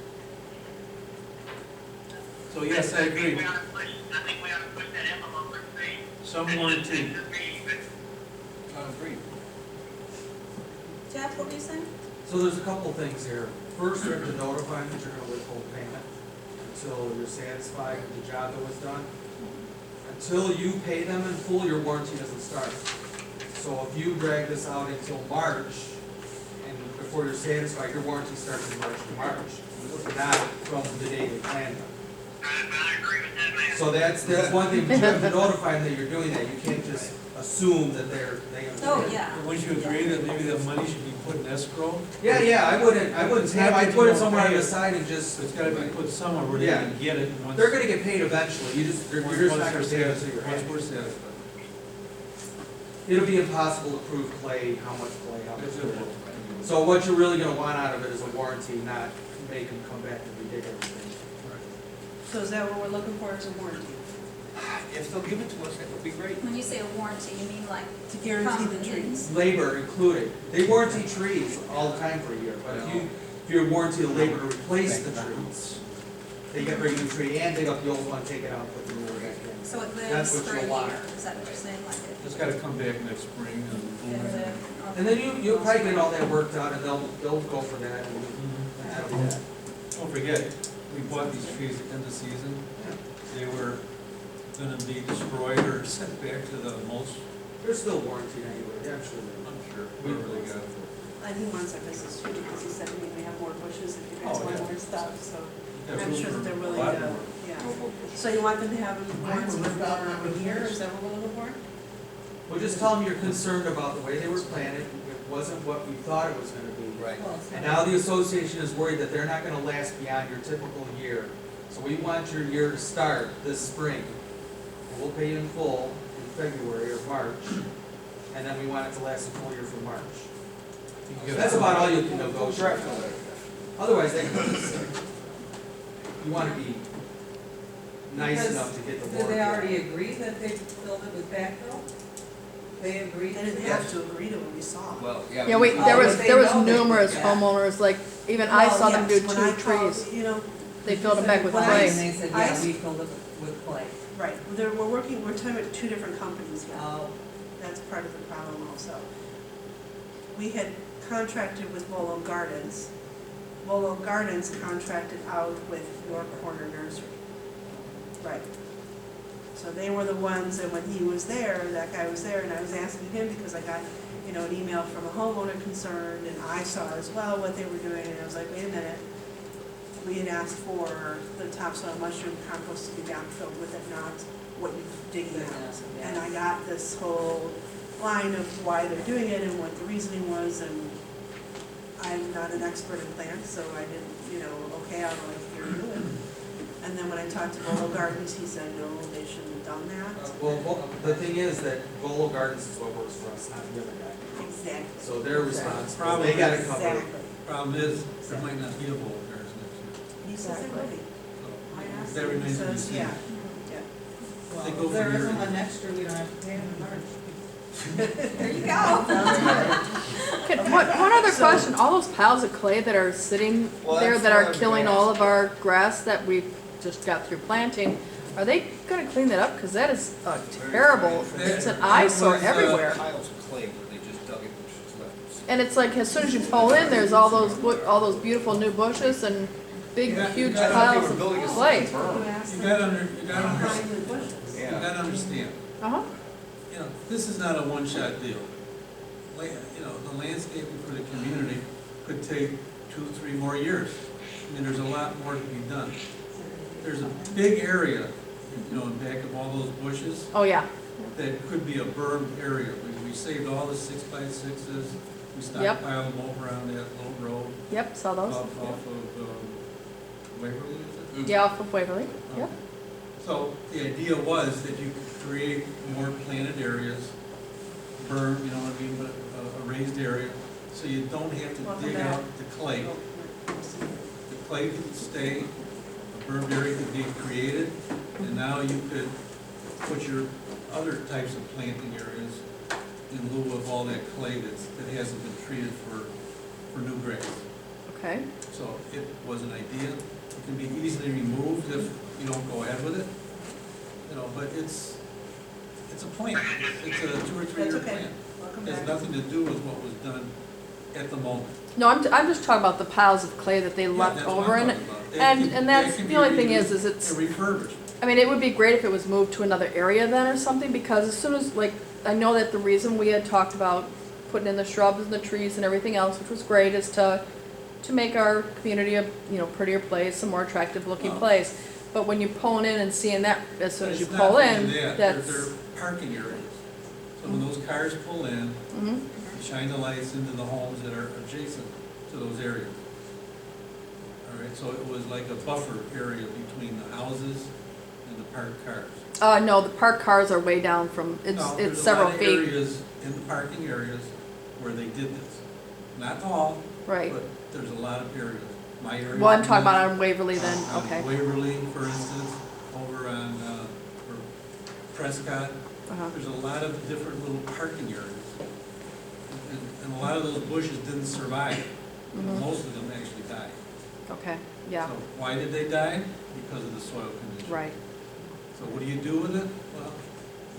So yes, I agree. I think we ought to push that envelope and see. Some warranty. That's just me, but Agreed. Jeff, what were you saying? So there's a couple things here. First, you have to notify them that you're gonna withhold payment until you're satisfied with the job that was done. Until you pay them in full, your warranty doesn't start. So if you drag this out until March, and before you're satisfied, your warranty starts in March to March, not from the day they planned it. I agree with that, man. So that's one thing, but you have to notify them that you're doing that. You can't just assume that they understand. Oh, yeah. Wouldn't you agree that maybe that money should be put in escrow? Yeah, I wouldn't have, I'd put it somewhere on the side and just, It's gotta be put somewhere where they Yeah. can get it once. they're gonna get paid eventually, you're just not gonna pay it until you're Once happy. we're satisfied. It'll be impossible to prove clay, how much dirt. So what you're really gonna want out of it is a warranty, not make them come back and redig everything. So is that what we're looking for as a warranty? If they'll give it to us, that would be great. When you say a warranty, you mean like To guarantee come the in? trees? Labor included. They warranty trees all the time for a year, but if you warranty the labor to replace the trees, they get bring a new tree and dig up the old one, take it out, put the new one back in. So it That's lives what for a you'll want. year, is that what you're saying, like it? It's gotta come back next spring and. And then you'll probably get all that worked out and they'll go for that and that'll be that. Don't forget, we bought these trees at the end of season. They were gonna be destroyed or sent back to the mulch. They're still warranted anyway, yeah, I'm sure. I'm sure, whoever they got it for. And he wants our business too, because he said we may have more bushes if you guys Oh, want yeah. more stuff, so Yeah, I'm room sure for that they're a willing lot to, more. yeah. So you want them to have warranty for a year, is that what we're looking for? Well, just tell them you're concerned about the way they were planted, it wasn't what we thought it was gonna be. Right. And now the association is worried that they're not gonna last beyond your typical year. So we want your year to start this spring. And we'll pay you in full in February or March, and then we want it to last a full year from March. So that's about all you can negotiate. Otherwise, they can just, you wanna be nice Because enough to get the Did warranty. they already agree that they filled it with backfill? They agreed They to didn't that? have to agree to what we saw. Well, yeah. Yeah, wait, Oh, there but was, they there was know they did numerous that. homeowners, like, even I Well, saw them do yes, when I 2 called, trees. You know, They filled them back with When I clay. And they said, I- yeah, we filled it with clay. right, we're talking about 2 different companies here. Oh, That's part of the problem also. We had contracted with Volo Gardens. Volo Gardens contracted out with York Corner Nursery. Right. So they were the ones, and when he was there, that guy was there, and I was asking him because I got, you know, an email from a homeowner concerned, and I saw as well what they were doing, and I was like, wait a minute. We had asked for the topsoil mushroom compost to be backfilled with it, not what you're digging out. Yeah. And I got this whole line of why they're doing it and what the reasoning was, and I'm not an expert in plants, so I didn't, you know, okay, I'll like hear you. And then when I talked to Volo Gardens, he said, no, they shouldn't have done that. Well, the thing is that Volo Gardens is what works for us, not the other guy. Exactly. So they're responsible, Problem they gotta is- cover it. Exactly. Problem is, there might not be a Volo Gardens next He says it will be. I year. asked That him, he remains to be says, seen. yeah, yeah. They go well, if there for isn't years. one next year, we don't have to pay them in March. There you go. Can, one other question, all those piles of clay that are sitting Well, there that's that what are I was killing gonna all ask. of our grass that we just got through planting, are they gonna clean that up? Cause that is terrible, it's an eyesore was, everywhere. Piles of clay where they just dug it, which is left. And it's like, as soon as you pull in, there's all those beautiful new bushes and big, huge I thought they piles were of building a clay. second berm. You gotta Behind the bushes. you gotta understand, Uh-huh, you know, this is not a one-shot deal. You know, the landscaping for the community could take 2, 3 more years. I mean, there's a lot more to be done. There's a big area, you know, in back of all those bushes, oh yeah, that could be a berm area. We saved all the 6x6s, we Yep. stockpiled them over on that little road yep, saw those, off of Waverly, is it? yeah, off of Waverly, yep. So the idea was that you could create more planted areas, berm, you know what I mean, but a raised area, so you don't have to Welcome dig back. out the clay. The clay could stay, a berm area could be created, and now you could put your other types of planting areas in lieu of all that clay that hasn't been treated for new grass. Okay, So it was an idea, it can be easily removed if you don't go ahead with it, you know, but it's a plan, it's a 2 or 3 That's year okay. plan. Welcome It has back. nothing to do with what was done at the moment. no, I'm just talking about the piles of clay that they Yeah, left that's what over I'm in it. talking about. That And, can- and that that's, can the be only thing reused is it's, and refurbished. I mean, it would be great if it was moved to another area then or something, because as soon as, like, I know that the reason we had talked about putting in the shrubs and the trees and everything else, which was great, is to make our community a, you know, prettier place, a more attractive looking Well- place. But when you pull in and seeing that, as soon as you It's pull not in, only that, that's, They're parking areas. So when those cars pull in, mhm, you shine the lights into the homes that are adjacent to those areas. All right, so it was like a buffer area between the houses and the parked cars. no, the parked cars are way down from, No, it's several There's a lot of feet, areas in the parking areas where they did this. Not all, right. but there's a lot of areas. my area. Well, I'm talking about on Waverly then, On okay. Waverly, for instance, over on, or Prescott, Uh-huh. there's a lot of different little parking areas. And a lot of those bushes didn't survive. Mhm. Most of them actually died. Okay, yeah, So why did they die? Because of the soil condition. right. So what do you do with it? Well,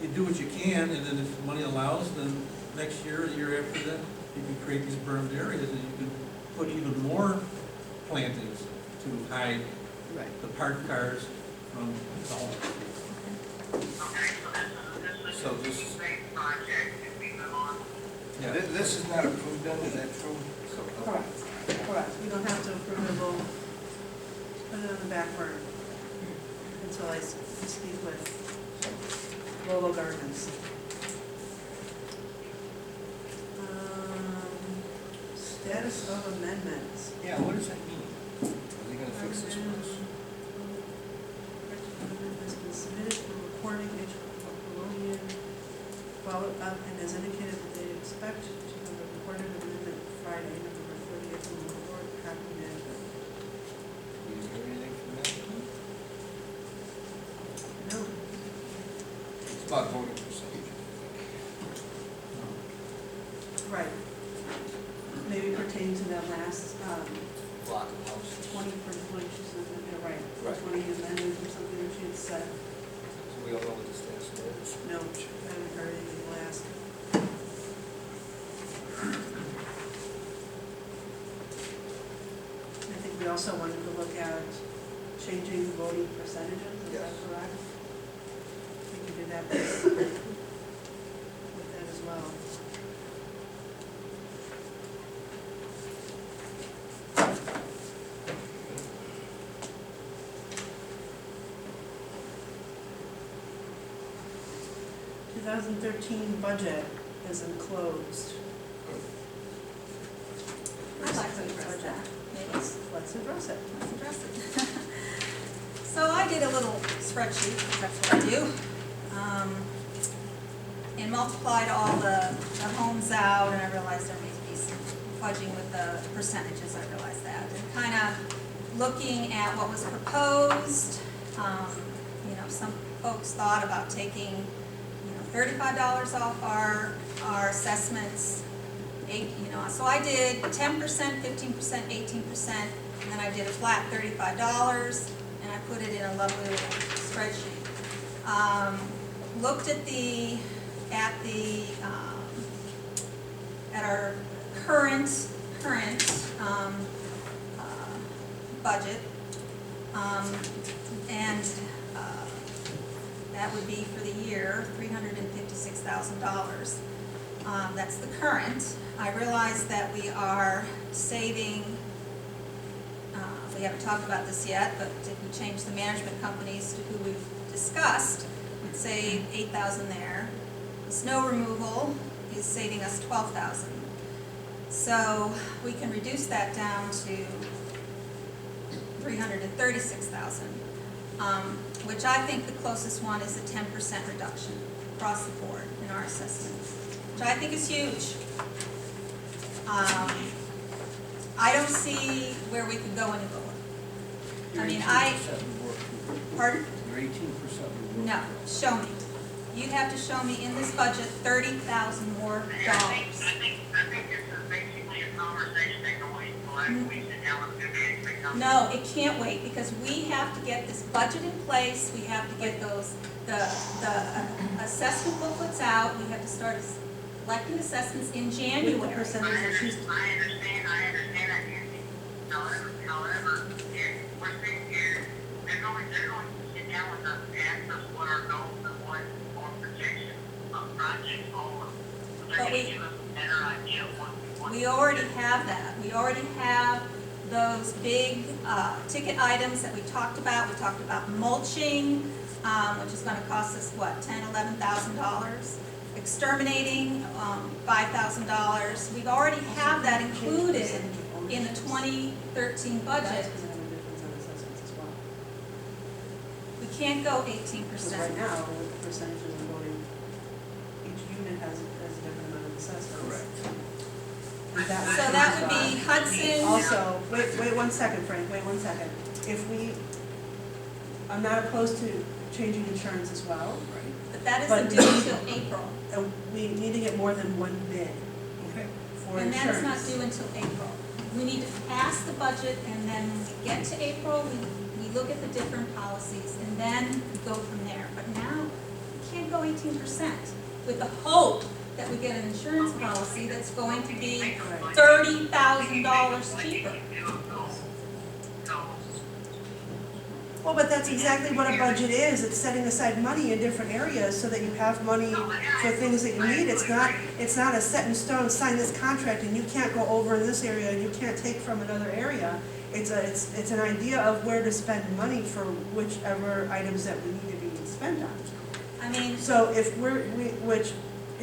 you do what you can, and then if money allows, then next year, the year after that, you can create these bermed areas, and you can put even more plantings to hide Right. the parked cars from the home. Okay, so this is a big project, if we move on. Yeah. This is not approved then, is that true? Correct, correct. We don't have to approve it, we'll put it on the back burner until I speak with Lolo Gardens. Status of amendments. Yeah, what does that mean? Are they gonna fix this for us? Amendment has been submitted for recording each Colonian, followed up, and as indicated that they expect to have a recorded amendment Friday, November 30th, from the board copy management. Do you hear anything from that? No, It's about voting procedure. right. Maybe pertaining to that last, Block of houses. 20 for 20, she said, yeah, right, Right. 20 amendments or something that she had said. So we all know what the status is. No, I haven't heard anything last. I think we also wanted to look at changing voting percentages, is that Yes. correct? We can do that with that as well. Two 2013 budget is enclosed. I'd like to address that, maybe. Let's address it. Let's address it. So I did a little spreadsheet, because that's what I do, and multiplied all the homes out, and I realized there needs to be some fudging with the percentages, I realized that. And kind of looking at what was proposed, you know, some folks thought about taking, you know, $35 off our assessments, so I did 10%, 15%, 18%, and then I did a flat $35, and I put it in a lovely little spreadsheet. Looked at our current budget, and that would be for the year $356,000. That's the current. I realize that we are saving, we haven't talked about this yet, but if we change the management companies to who we've discussed, we'd save $8,000 there. The snow removal is saving us $12,000. So we can reduce that down to $336,000, which I think the closest one is a 10% reduction across the board in our assessment, which I think is huge. I don't see where we could go any lower. I mean, pardon? You're 18% No, show me. You'd have to show me in this budget $30,000 more I dollars. think this is basically a conversation that can wait until after we sit down with the management company. No, it can't wait, because we have to get this budget in place, we have to get the assessment booklets out, we have to start collecting assessments in January. With the percentage that she's, I understand that, Nancy. However, if we're sitting here, they're going to sit down with us and ask us what our goals and what our projections of projects are. So they're But going to give us a better idea of what we want. We already have that. We already have those big ticket items that we talked about. We talked about mulching, which is gonna cost us, what, $10,000, $11,000? Exterminating, $5,000. We already have that included in the 2013 budget. that's because I have a difference on assessments as well. We can't go Because 18%. right now, with the percentages of voting, each unit has a different amount of assessments. Correct. And So that would be Hudson. Also, wait 1 second, Frank, wait 1 second. I'm not opposed to changing insurance as well. But that But- isn't due until April. We need to get more than one bid Okay. for And insurance. that's not due until April. We need to pass the budget, and then when we get to April, we look at the different policies, and then we go from there. But now, we can't go 18% with the hope that we get an insurance policy that's going to be $30,000 cheaper. Well, but that's exactly what a budget is. It's setting aside money in different areas so that you have money for things that you need. It's not a set in stone, sign this contract and you can't go over in this area and you can't take from another area. It's an idea of where to spend money for whichever items that we need to be spent on. I mean, So if which,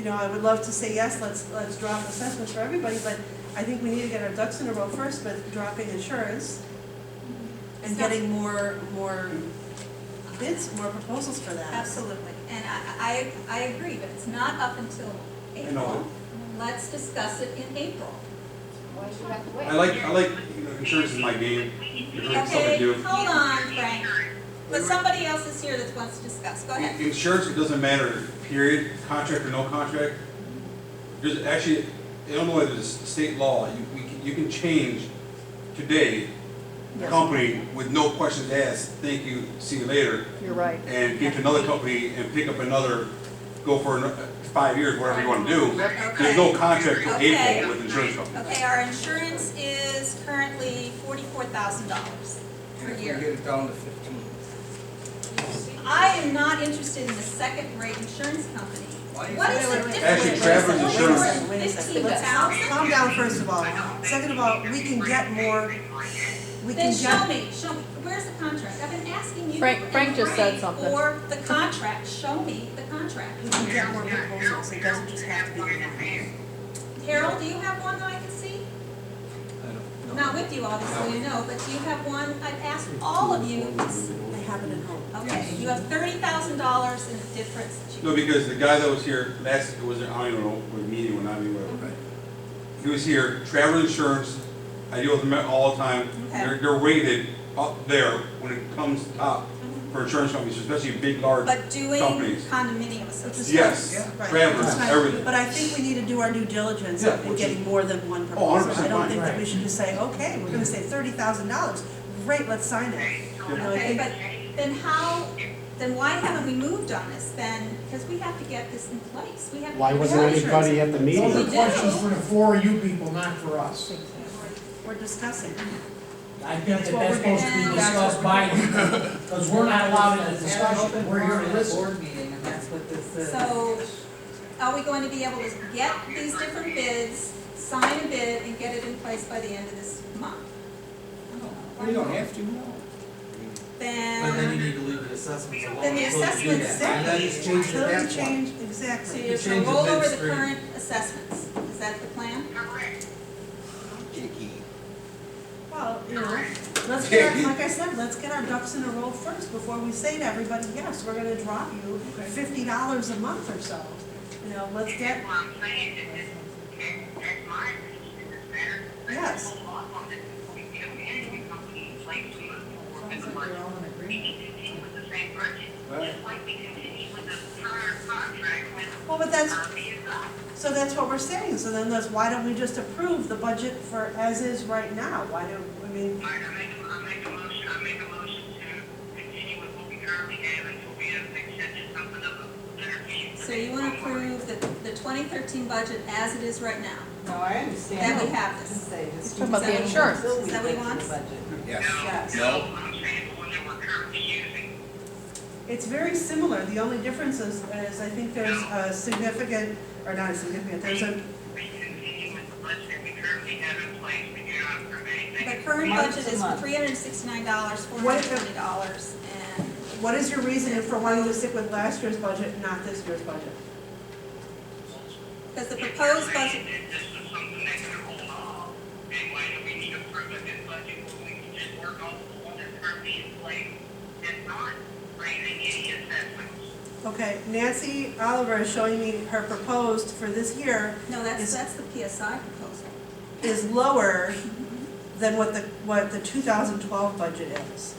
I would love to say, yes, let's drop assessments for everybody, but I think we need to get our ducks in a row first, but dropping insurance and getting more bids, more proposals for that. absolutely. And I agree, but it's not up until April. Let's discuss it in April. Why should we have to wait? I like, insurance is my game. It's something to Okay, do. hold on, Frank. But somebody else is here that wants to discuss. Go ahead. Insurance, it doesn't matter, period, contract or no contract. There's actually, Illinois, there's state law, you can change today, Yes. company with no questions asked, thank you, see you later, You're right. and get to another company and pick up another, go for 5 years, whatever you want to do. There's no contract till Okay. April with insurance companies. Okay, our insurance is currently $44,000 per And if we year. get it down to 15. I am not interested in a second-rate insurance company. Why is What that? is the difference? Actually, Travelers Insurance- Wait a second. 15,000? Calm down first of all. Second of all, we can get more, we Then can show get, me, where's the contract? I've been asking you Frank and just said Frank something. for the contract. Show me the contract. we can get more proposals. It doesn't just have to be one. Harold, do you have one that I can see? I don't know. Not with you, obviously, no, but do you have one? I've asked all of you. I have it at home. Okay, you have $30,000 in the difference. that you- No, because the guy that was here last, it was, I don't even know, with meeting, when I mean, whatever. He was here, travel insurance, I deal with them all the time. Okay. They're rated up there when it comes top for insurance companies, especially big, large But doing companies. condominium associations. Yes, Right. travelers, That's fine. everything. But I think we need to do our due diligence Yeah, in which getting more than one Oh, 100% proposal. I don't fine. think that we should just say, okay, we're gonna say $30,000. Great, let's sign it. You know, I Okay, think- but then why haven't we moved on this then? Because we have to get this in place. We have to. Why get wasn't insurance. anybody at the Those meeting? are questions for the four of you people, not for us. We're discussing. I think that that's supposed to be discussed by you, because we're not allowed in the discussion, we're here to listen. Board meeting, and that's what this is. So, are we going to be able to get these different bids, sign a bid, and get it in place by the end of this month? We don't have to, no. But then you Then, need to leave the assessments alone. Then the until you do assessments- that. And then you change it Until at we that point. change, so exactly. you're You going change to it roll over the midstream. current assessments. Is that the plan? Icky. Well, let's get our, like I said, let's get our ducks in a row first before we say to everybody, yes, we're gonna drop you $50 a month or so. Let's get, That's what I'm saying, that's my opinion in this matter. Yes. Hold off on this, we get a management company in place to move forward with the Sounds like budget. you're all in We agreement. can continue with the same budget, Right. just like we continue with the prior contract with, well, but that's, BSI. so that's what we're saying. So then why don't we just approve the budget for as is right now? Why don't, I mean, I make a motion to continue with what we currently have until we have accepted something of a better fee. So you want to approve the 2013 budget as it is right now? No, I understand. That we have this. Say, just Talking about the keep insurance. until we Is that what he get to the wants? budget. Yes. Yes. No, I'm saying the one that we're currently using. it's very similar. The only difference is I think there's a significant, or not a significant, there's a, We continue with the budget that we currently have in place, we do not approve anything. The current Month budget to is month. $369, $420, and what is your reasoning for wanting to stick with last year's budget and not this year's budget? because the proposed budget, This is something that can hold off, and why do we need to approve of this budget when we can just work off the one that's currently in place and not raising any assessments? Okay, Nancy Oliver is showing me her proposed for this year. no, that's Is- the PSI proposal. is lower than what the 2012 budget is.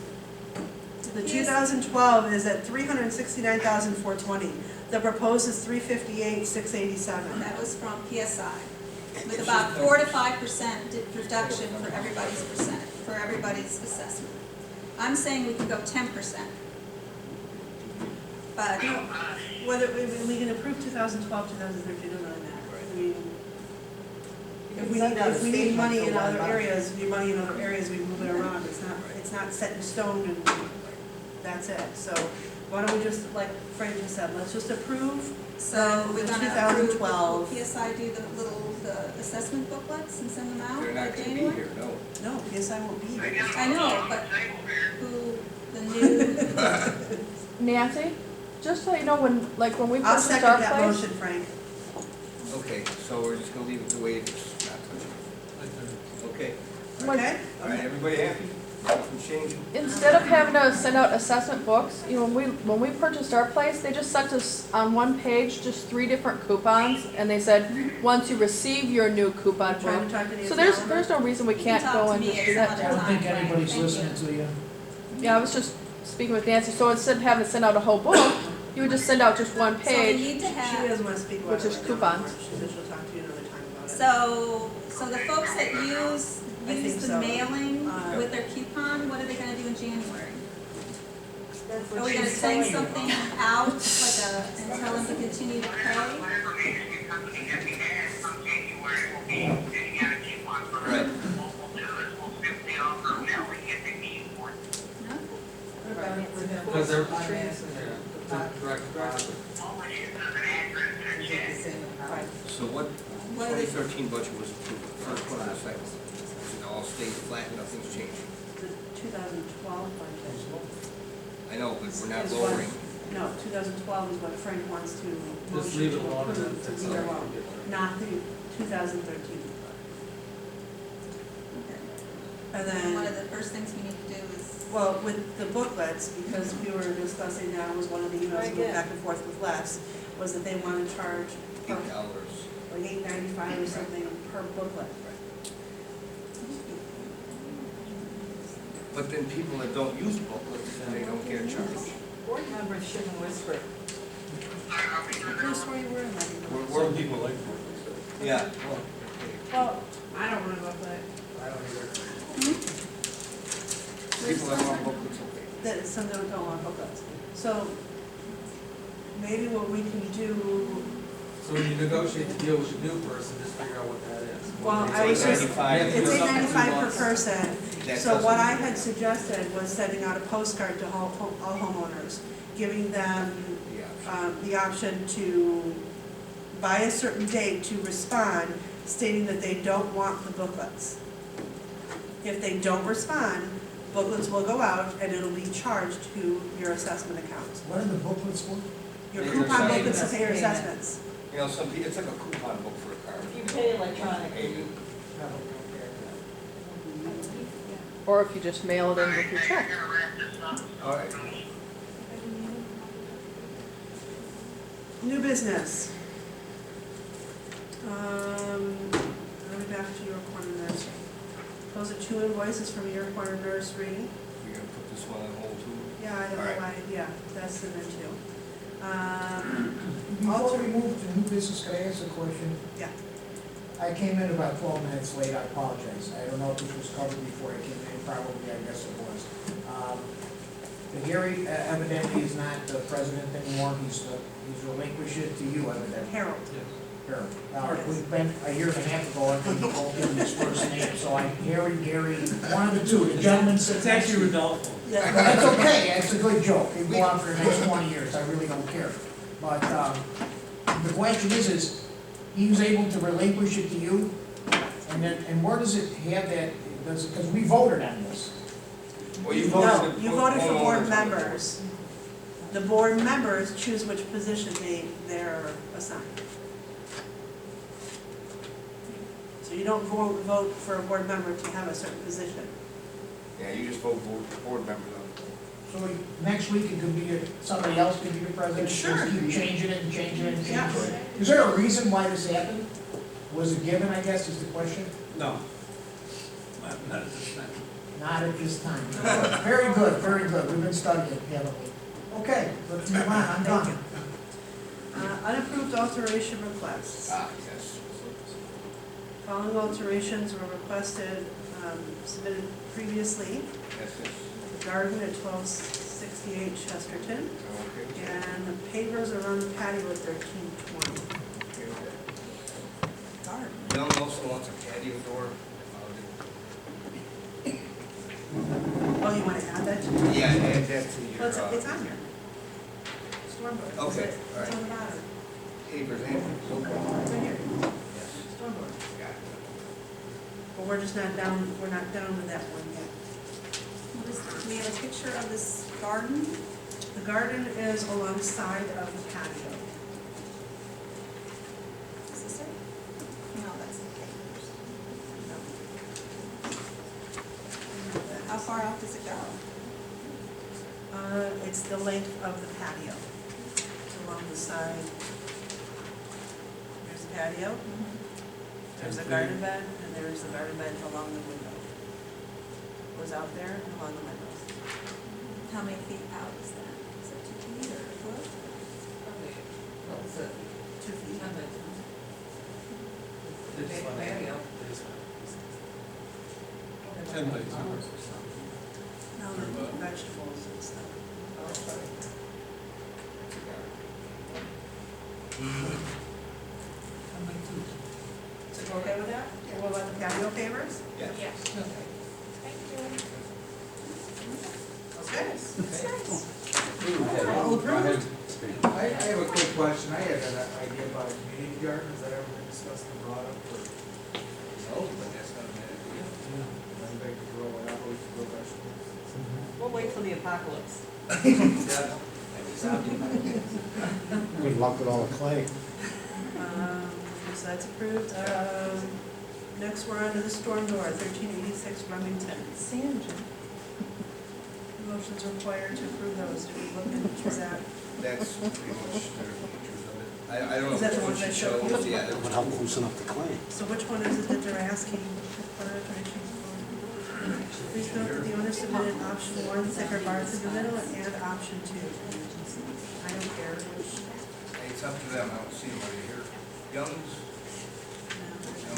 The 2012 is at 369,420. The proposed is 358,687. That was from PSI, with about 4 to 5% reduction for everybody's assessment. I'm saying we can go 10%. But, Whether we can approve 2012, 2013, doesn't really matter. I mean, if we need money in other areas, we move it around. It's not set in stone and that's it. So why don't we just, like Frank just said, let's just approve so we're the gonna approve, 2012. will PSI do the assessment booklets and send them out They're not for gonna be January? here, no. No, PSI won't be here. I know, but who, the new, Nancy, just so you know, when we I'll purchased second our that place, motion, Frank. Okay, so we're just gonna leave it the way it is, not touch it. Okay, Okay? all right, everybody happy? Nothing changing? instead of having to send out assessment books, you know, when we purchased our place, they just sent us on one page just 3 different coupons, and they said, once you receive your new coupon I'm trying book. to talk to Nancy So there's Oliver. no reason we can can't talk go to and me just at do some that. other I don't think time. anybody's Thank you. listening to you. Yeah, I was just speaking with Nancy, so instead of having to send out a whole book, you would just send out just one So we page. need to She have, doesn't want to speak about Which it is right now coupons. anymore. She said she'll talk to you another time about it. so the folks that use I think the so. mailing with their coupon, what are they gonna do in January? Are we gonna send something out, and tell them to continue to pay? Whatever maintenance company that we have from January will be getting out a coupon for us. Right. What we'll do is we'll simply offer mailing if they need one. Because they're, yeah, direct deposit. All it is an address and a check. So what, What are they- 2013 budget was approved, the first one or the second? It all stayed flat, nothing's changed. The 2012 budget. I know, but we're not Is what- lowering. No, 2012 is what Frank wants to Just motion leave to it alone and then approve, to fix leave it. it alone, not the 2013. And And one of then, the first things we need to do is, well, with the booklets, because we were discussing that, was one of the emails we went back and forth with Les, was that they want to charge per, $8. like $8.95 or something per booklet. But then people that don't use booklets, they don't get charged. Board members shouldn't whisper. Chris, where you were in that email? Some people like. Yeah. Well, I don't want to go play. I don't either. People that want booklets, okay. That some of them don't want booklets. So maybe what we can do, So when you negotiate the deal with the new person, just figure out what that is. well, It's I was just, $8.95. it's Yeah. $8.95 per person. That So what doesn't- I had suggested was sending out a postcard to all homeowners, giving them Yeah. the option to, by a certain date, to respond, stating that they don't want the booklets. If they don't respond, booklets will go out and it'll be charged to your assessment account. What are the booklets for? Your Pay coupon your booklets to pay your assessment. assessments. You know, some people, it's like a coupon book for a car. You pay electronically. Hey, Probably don't care. Or if you just mail it in with your check. You're gonna wrap this up. All right. New business. I'll be back to your corner nursery. Those are 2 invoices from your corner nursery. You're gonna put this one on hold too? Yeah, I don't know Alright. why, yeah, that's in there too. Before we move to new business, can I ask a question? Yeah. I came in about 12 minutes late, I apologize. I don't know if this was covered before I came in, probably, I guess it was. The Gary evidently is not the president anymore, he's relinquished it to you evidently. Harold. Harold. We've been a year and a half ago, I think you told him his first name, so I'm Harry, Gary, one of the two, the gentleman said. It's actually Rodolfo. Yeah. Well, that's okay, it's a good joke, it can go on for the next 20 years, I really don't care. But, the question is, he was able to relinquish it to you? And then, and where does it have that, because we voted on this. Well, you No, voted. you voted for board members. The board members choose which position they're assigned. So you don't vote for a board member to have a certain position. Yeah, you just vote board members on. So next week it could be, somebody else could be the president? Sure. Just keep changing it and changing it and Yeah. changing it. Is there a reason why this happened? Was it given, I guess, is the question? No. Not at this time. Not at this time. Very good, very good. We've been studying, haven't we? Okay, let's move on. I'm done. Unapproved alteration requests. Yes. Following alterations were requested, submitted previously. Yes, yes. The garden at 1268 Chesterton, Okay. and the pavers around the patio at 1320. Garden. Young also wants a patio door. Oh, you want to add that to? Yeah, add that to your, Well, it's on here. Storm door. Okay, It's all right. on the bottom. papers and, Right here. yes, Storm door. got it. But we're just not down, we're not down to that one yet. We have a picture of this garden. The garden is alongside of the patio. Is this it? No, that's the pictures. How far out does it go? It's the length of the patio. It's along the side. There's the patio, there's a garden bed, and there's the garden bed along the window. Goes out there and along the windows. How many feet out is that? Is it 2 feet or a foot? 2 feet. It's fine. Patio. It's fine. 10 by 2. No, the vegetables and stuff. So you okay with that? And what about the patio pavers? Yes. Thank you. Okay. That's nice. All approved? I have a quick question. I had an idea about a community garden. Has that ever been discussed and brought up? Or No, but that's not a bad idea. anybody could grow whatever, we could grow vegetables? We'll wait for the apocalypse. Good luck with all the clay. So that's approved. Next, we're on to the storm door, 1386 Remington. Sand, Jim. Motion's required to approve those. Do we look into that? That's pretty much their pictures of it. I don't know Is that the what one she that showed shows, you? yeah. That would help loosen up the clay. So which one is it that they're asking for alterations for? Please note that the owner submitted option 1, thicker bars in the middle, and option 2. I don't care which. It's up to them, I don't see anybody here. Young's, No. no.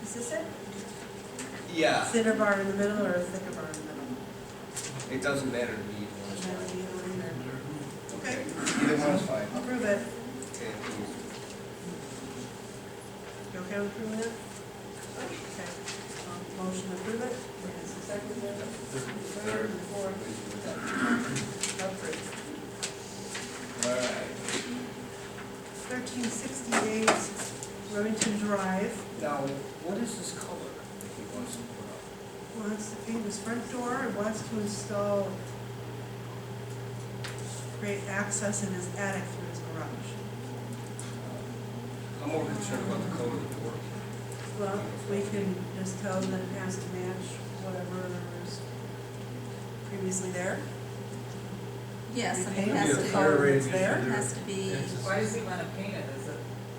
Is this it? Yeah, Thinner bar in the middle or a thicker bar in the middle? it doesn't matter to me. Okay, Either one's fine. approve it. Okay, please. You okay with approving it? Okay. Motion to approve it? Yes. Second, third, and fourth. Approved. All right. 1368 Remington Drive. Now, what is this color that he wants to put up? Wants to paint his front door and wants to install, create access in his attic through his garage. I'm more concerned about the color of the door. Well, we can just tell them that it has to match whatever is previously there. Yes, I mean, Paint it has the to, color it that's there. has to be, Why does he want to paint it? Is it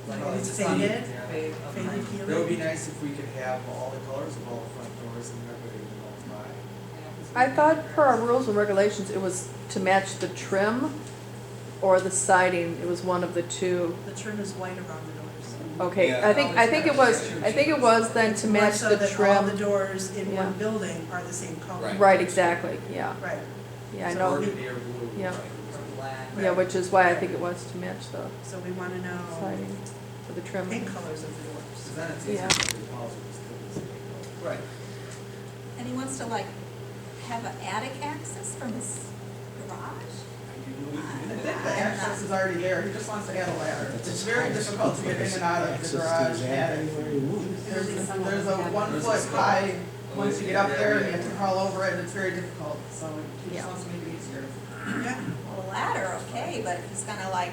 like? It's just faded, fade? faded It would peeling. be nice if we could have all the colors of all the front doors and everybody would know why. I thought per our rules and regulations, it was to match the trim or the siding. It was one of the two. The trim is white around the doors. Okay, Yeah. I think it was then to match So the that all the trim. doors in Yeah. one building are the same color. Right. Right, exactly, yeah. Right. Yeah, I So know, Burgundy or blue. Yeah. right. Black. yeah, which is why I think it was to match the So we want to know siding for the trim. paint colors of the So doors. then it's easy Yeah. for the walls to still be the same color. Right. and he wants to like have an attic access from his garage? I think the access is already there, he just wants to add a ladder. It's very difficult to get in and out of the Access to garage his attic. attic anywhere you want. There's a 1 foot high, once you get up there, you have to crawl over it, and it's very difficult, so he just wants to make it easier. Yeah. Well, a ladder, okay, but if he's gonna like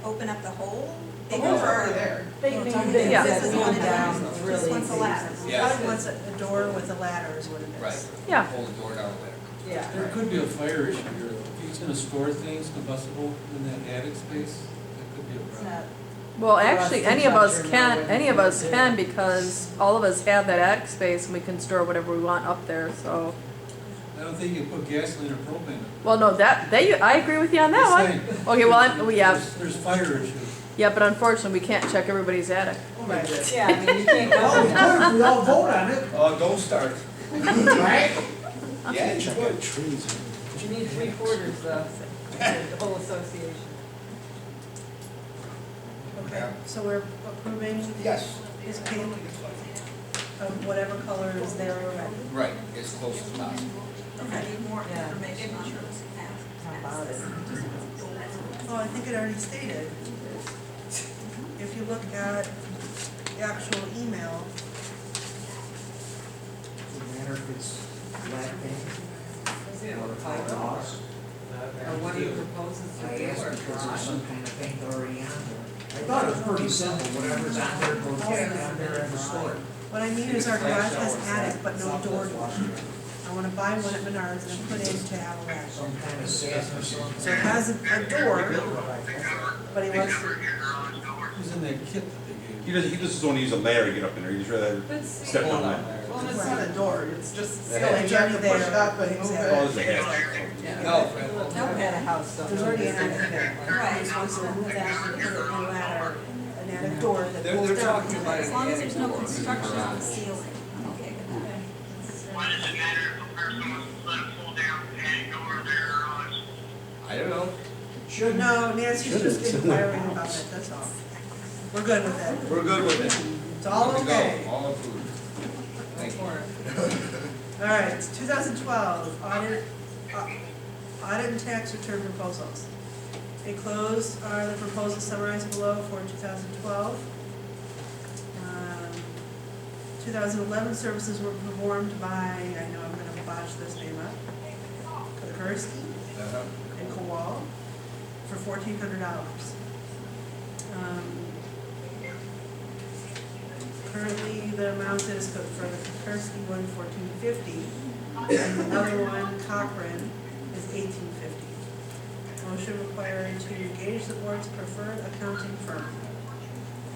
open up the hole? The holes are already there. Yeah. This is one down, of it's them, really just wants a easy. ladder. Yeah. Probably wants a door with a ladder is what it is. Right. Yeah. Hold the door down there. Yeah. There could be a fire issue here. If he's gonna store things combustible in that attic space, that could be a It's problem. not, Well, actually, any of us can because all of us have that attic space and we can store whatever we want up there, so. I don't think you put gasoline or propane. Well, no, I agree with you on that one. Okay, well, yeah, There's fire issues. yeah, but unfortunately, we can't check everybody's attic. Yeah, I mean, you can't go. Well, we could if we all vote on it, Oh, don't start. right? Yeah, you Check could. out trees. You need 3/4 though, the whole association. Okay, so we're approving Yes, his paint of whatever color is there already. right, as close as possible. I need more Yeah. information on those. How about it? Oh, I think it already stated. If you look at the actual email, Doesn't matter if it's black paint or Or gloss. what he proposes to I do asked or because there's not. some kind of paint already on there. I thought it was pretty simple, whatever's on there, goes back on there and restored. what I mean is our garage has attic but no door to it. I wanna buy one at Menards and put in to have a rack. Some kind of sass or something. So it has a door, but he wants to, Who's in that kit that they gave? He just don't use a ladder to get up in there, he just rather step down that. Well, it's not a door, it's just a Yeah, ceiling, it's you have to already push it there. up and move Exactly. Oh, it. there's a hatch. No, I've had a house, so. there's already an attic there. He just wants to remove that and put a ladder, an attic door that they're pulls down. talking about As an long as attic there's no door. construction on the ceiling, I'm okay with that. Why does it matter if a person wants to let a pull down attic door in their garage? I don't know. Shouldn't. No, Nancy's just inquiring about it, that's all. We're good with it. We're good with it. It's all Good to go. okay. All approved. Thank you. All right, it's 2012, audit and tax return proposals. Enclosed are the proposals summarized below for 2012. 2011 services were performed by, I know I'm gonna botch this name up, Kursky Uh-huh. and Kowal for $1,400. Currently, the amount is for the Kursky one, $1,450, and the other one, Cochran, is $1,850. Motion required to engage the board's preferred accounting firm.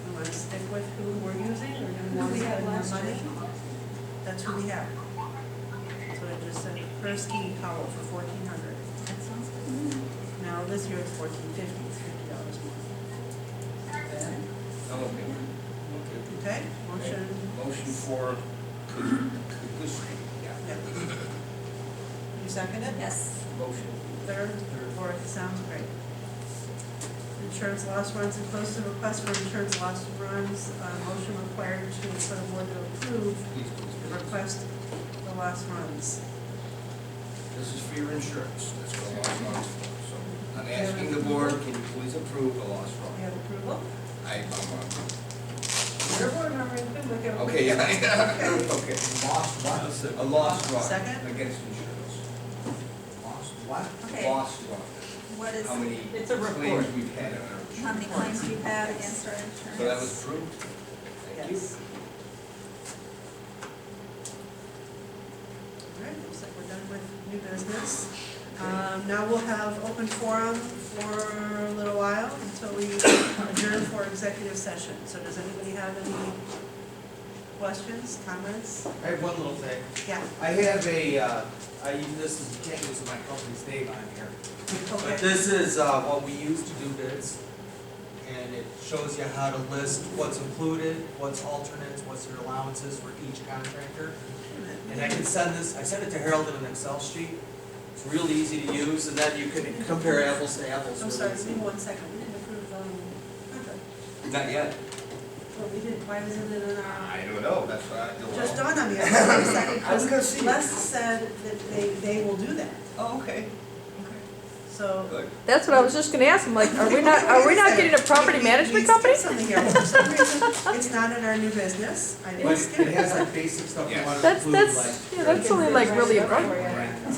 You want to stick with who we're using, or do we want to spend more money? That's who we have. That's what I just said, Kursky and Powell for $1,400. That sounds good. Now, this year it's $1,450, it's $50 more. I'm okay. Okay, motion, Motion for Kukuski. yeah. You second it? Yes. Motion. Third, fourth, sounds great. Insurance loss runs, enclosed the request for insurance loss runs, motion required for the board to approve Please, please, the please. request, the loss runs. This is for your insurance. That's what a loss runs for. So I'm asking the board, can you please approve the loss We run? have approval? I'm Your board member, you can look at. okay, yeah. Okay. Lost what? A loss run. Second? Against insurance. Lost what? Okay, Loss run. what is, How many It's a report. claims we've had in our how many claims we've had against our insurance? So that was approved? Thank you. Yes. All right, looks like we're done with new business. Now we'll have open forum for a little while until we adjourn for executive session. So does anybody have any questions, comments? I have one little thing. Yeah, I have this is, you can't use my company's name on here. But okay. this is what we use to do bids. And it shows you how to list what's included, what's alternates, what's your allowances for each contractor. And I can send this, I sent it to Harold in an Excel sheet. It's real easy to use, and then you can compare apples to apples. I'm really sorry, easy. give me 1 second. We didn't approve contract. Not yet. Well, we did, why isn't it in our? I don't know, that's what I don't know. Just dawned on me, I thought for a second. I was gonna see. Les said that they will do that, Oh, okay. so. Good. That's what I was just gonna ask him, like, are we not getting a property management company? We skipped something here, for some reason, it's not in our new business, I But didn't skip it has it. like basic stuff you Yes. want to That's, include, like. yeah, that's only like really abrupt.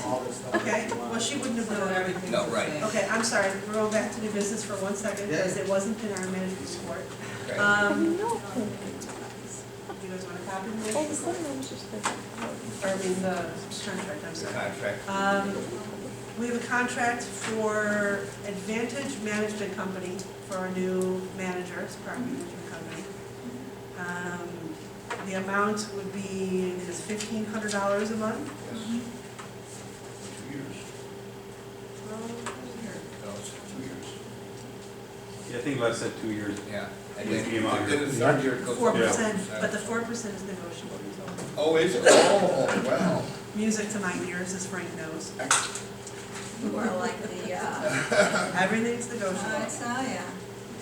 All this stuff. Okay, well, she wouldn't have known everything. No, right. Okay, I'm sorry, we're going back to new business for 1 second, because it wasn't in our management report. Okay. You guys want a copy of Oh, the the management report? settlement was just like- Or I mean, the contract, I'm The sorry. contract. We have a contract for Advantage Management Company for our new manager, it's park management company. The amount would be, is $1,500 a month. Yes. 2 years. No, it's 2 years. Yeah, I think Les said 2 years. Yeah. And With then, the amount. then the third year it goes. 4%, but the 4% is negotiable. Oh, is it? Oh, wow. Music to my ears, as Frank knows. You are like the, Everything's negotiable. I tell ya.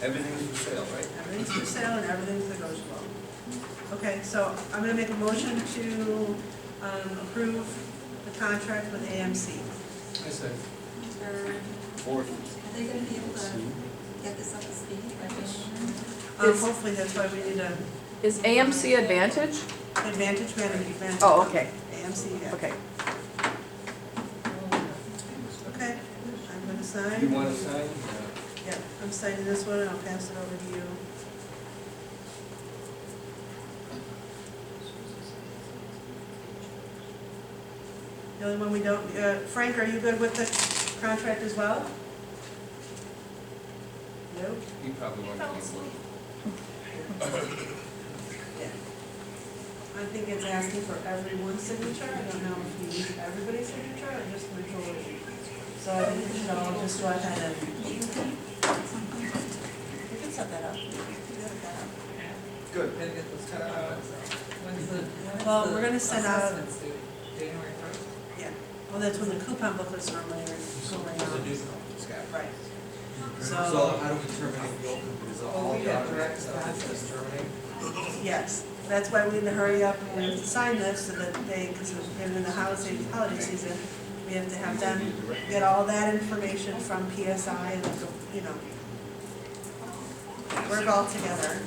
Everything's for sale, right? Everything's for sale and everything's negotiable. Okay, so I'm gonna make a motion to approve the contract with AMC. I say, Fourth. Are they gonna be able to get this up to speed by January? Hopefully, that's why we need a Is AMC Advantage? Advantage Management. Oh, okay, AMC, yeah. okay. Okay, I'm gonna sign. You want to sign? Yeah, I'm signing this one and I'll pass it over to you. The only one we don't, Frank, are you good with the contract as well? No? You probably want to. I think it's asking for everyone's signature. I don't know if you need everybody's signature or just the majority. So I think we should all just go ahead and. You can set that up. Good. Well, we're gonna send out, January first? yeah, well, that's when the coupon booklets normally are going out. Right. So So, how do we terminate the open, is Well, all we the have other direct business terminate? yes, that's why we need to hurry up and we have to sign this so that they, because we're in the holiday season, we have to have them get all that information from PSI and, you know, work all together.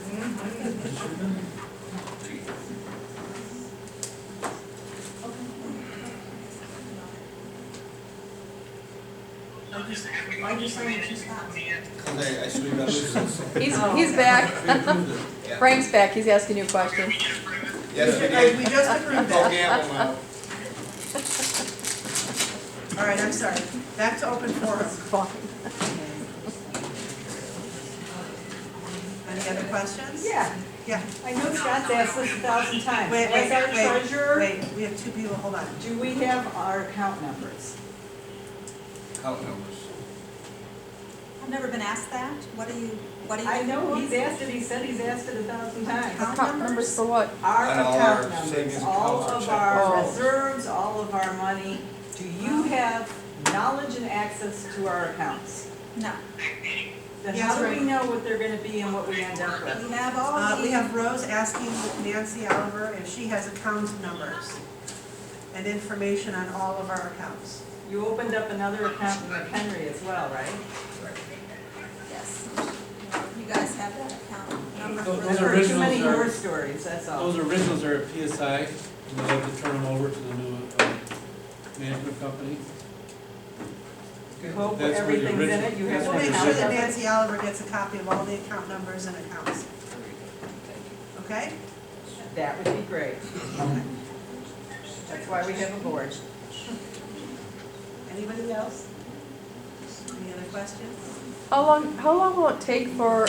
Why you saying two spots? Because I screwed up. He's back. Frank's back, he's asking you a question. Yes, we did. We just approved Go that. gamble now. All right, I'm sorry. Back to open forum. Fine. Any other questions? Yeah, Yeah. I know Scott's asked this 1,000 times. Wait, As our treasurer, wait, we have two people, hold on. do we have our account numbers? Account numbers. I've never been asked that. What do you? I know he's asked it, he said he's asked it 1,000 times. Account numbers for what? Our And all account our numbers, savings all accounts, of our our checkbooks. reserves, all of our money. Do you have knowledge and access to our accounts? No. Then Yes, how do right. we know what they're gonna be and what we end up with? We have all the. We have Rose asking Nancy Oliver if she has account numbers and information on all of our accounts. You opened up another account in McHenry as well, right? Yes. You guys have that account number. Those for I've are the- heard too many originals are- horror stories, that's all. Those originals are at PSI, and we have to turn them over to the new management company. You hope That's where the everything's in original- it, you that's have We'll an make account sure that number? Nancy Oliver gets a copy of all the account numbers and accounts. Okay? That would be great. That's why we have a board. Anybody else? Any other questions? How long will it take for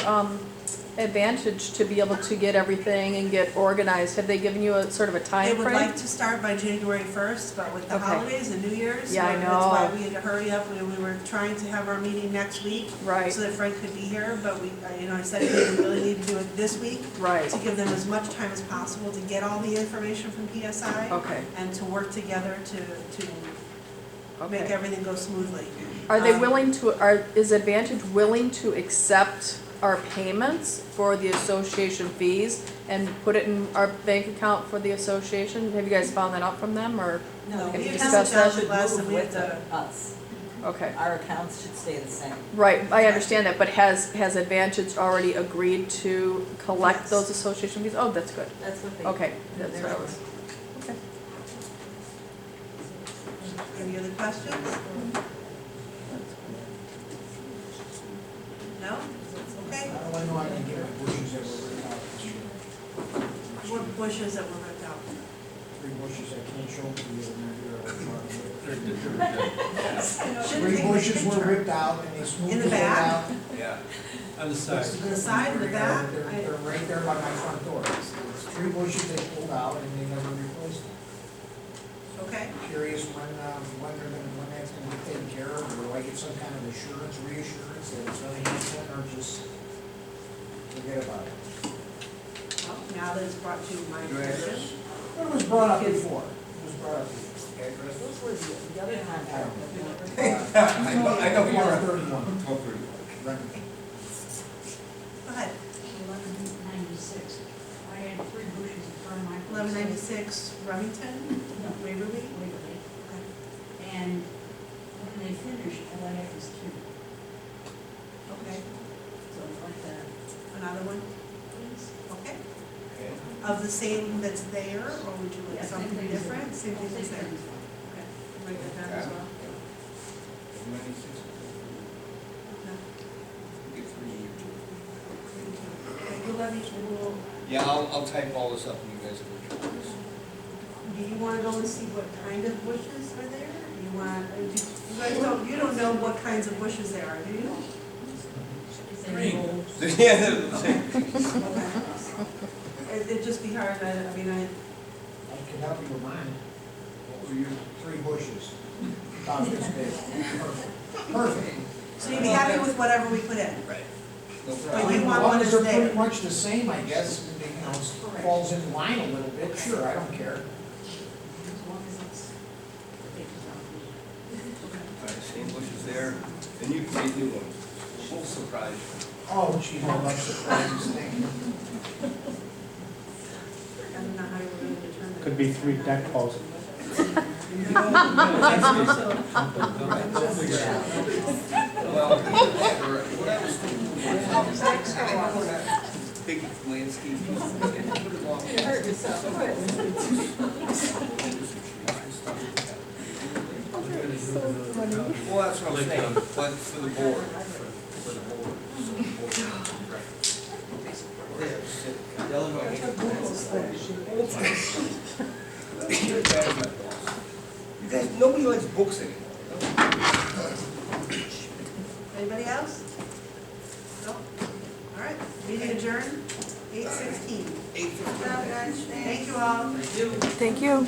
Advantage to be able to get everything and get organized? Have they given you a sort of a They time would frame? like to start by January 1st, but with the Okay. holidays and New Year's. Yeah, I That's why know. we had to hurry up. We were trying to have our meeting next week. Right. So that Frank could be here, but I said we really need to do it this week. Right. To give them as much time as possible to get all the information from PSI. Okay. And to work together to make Okay. everything go smoothly. Are they willing to, is Advantage willing to accept our payments for the association fees and put it in our bank account for the association? Have you guys found that out from them, or? No, Have we you have discussed discussed that? it last time we had with to. us. Okay, Our accounts should stay the same. right, I understand that, but has Advantage already agreed to collect Yes. those association fees? Oh, that's good. That's what they. Okay, that's what I was, okay. Any other questions? No? Okay. How do I know I can get the bushes that were ripped out this year? What bushes that were ripped out? three bushes, I can't show them to you, three bushes were ripped out and they smoothed In the the wood back? out. Yeah. On the side. The side, the back? They're right there by my front door. It's three bushes they pulled out and they never replaced them. Okay, Curious when that's gonna be taken care of, or do I get some kind of reassurance that it's gonna happen, or just forget about it? well, now that it's brought to my Your attention. address? It was brought up before. It was brought up before. Address? Those were the other I contract. don't know. I know you are. 31. 1231. Remington. Go ahead. 1196. I had 3 bushes in front of my place. 1196 Remington, No, Waverly. Waverly. Okay. And when they finished, all I had was 2. Okay, So it's like that. another one, Please? okay. Okay. Of the same that's there, or would you like Yeah, same something thing as different? that. Same thing that's there. Same thing as that. Okay, write that down as well. 96. Okay. Get 3 here too. Okay, you'll let me, we'll, Yeah, I'll type all this up and you guys will control this. do you wanna go and see what kind of bushes are there? Do you want, you guys don't, you don't know what kinds of bushes there are, do you? Yeah, that's it. Okay. It'd just be hard, I mean, I can help you with mine. What were you? 3 bushes. About this big. Perfect. Perfect. so you'd be happy with whatever we put in? Right. No But problem. you want As long one as that's they're there. pretty much the same, I guess, you know, falls in line a little bit, sure, I don't care. As long as it's, All right, same bushes there, and you can get new ones. We'll surprise you. Oh, geez, I love surprises, thank you. I don't know how you were gonna determine. Could be 3 deck posts. Well, what I was thinking was, big landscape piece, and put it along. You hurt yourself. Well, that's what I'm saying, but for the board. You guys, nobody likes books anymore. Anybody else? No? All right, meeting adjourned, 8:16. 8:50. Thank you all. Thank you.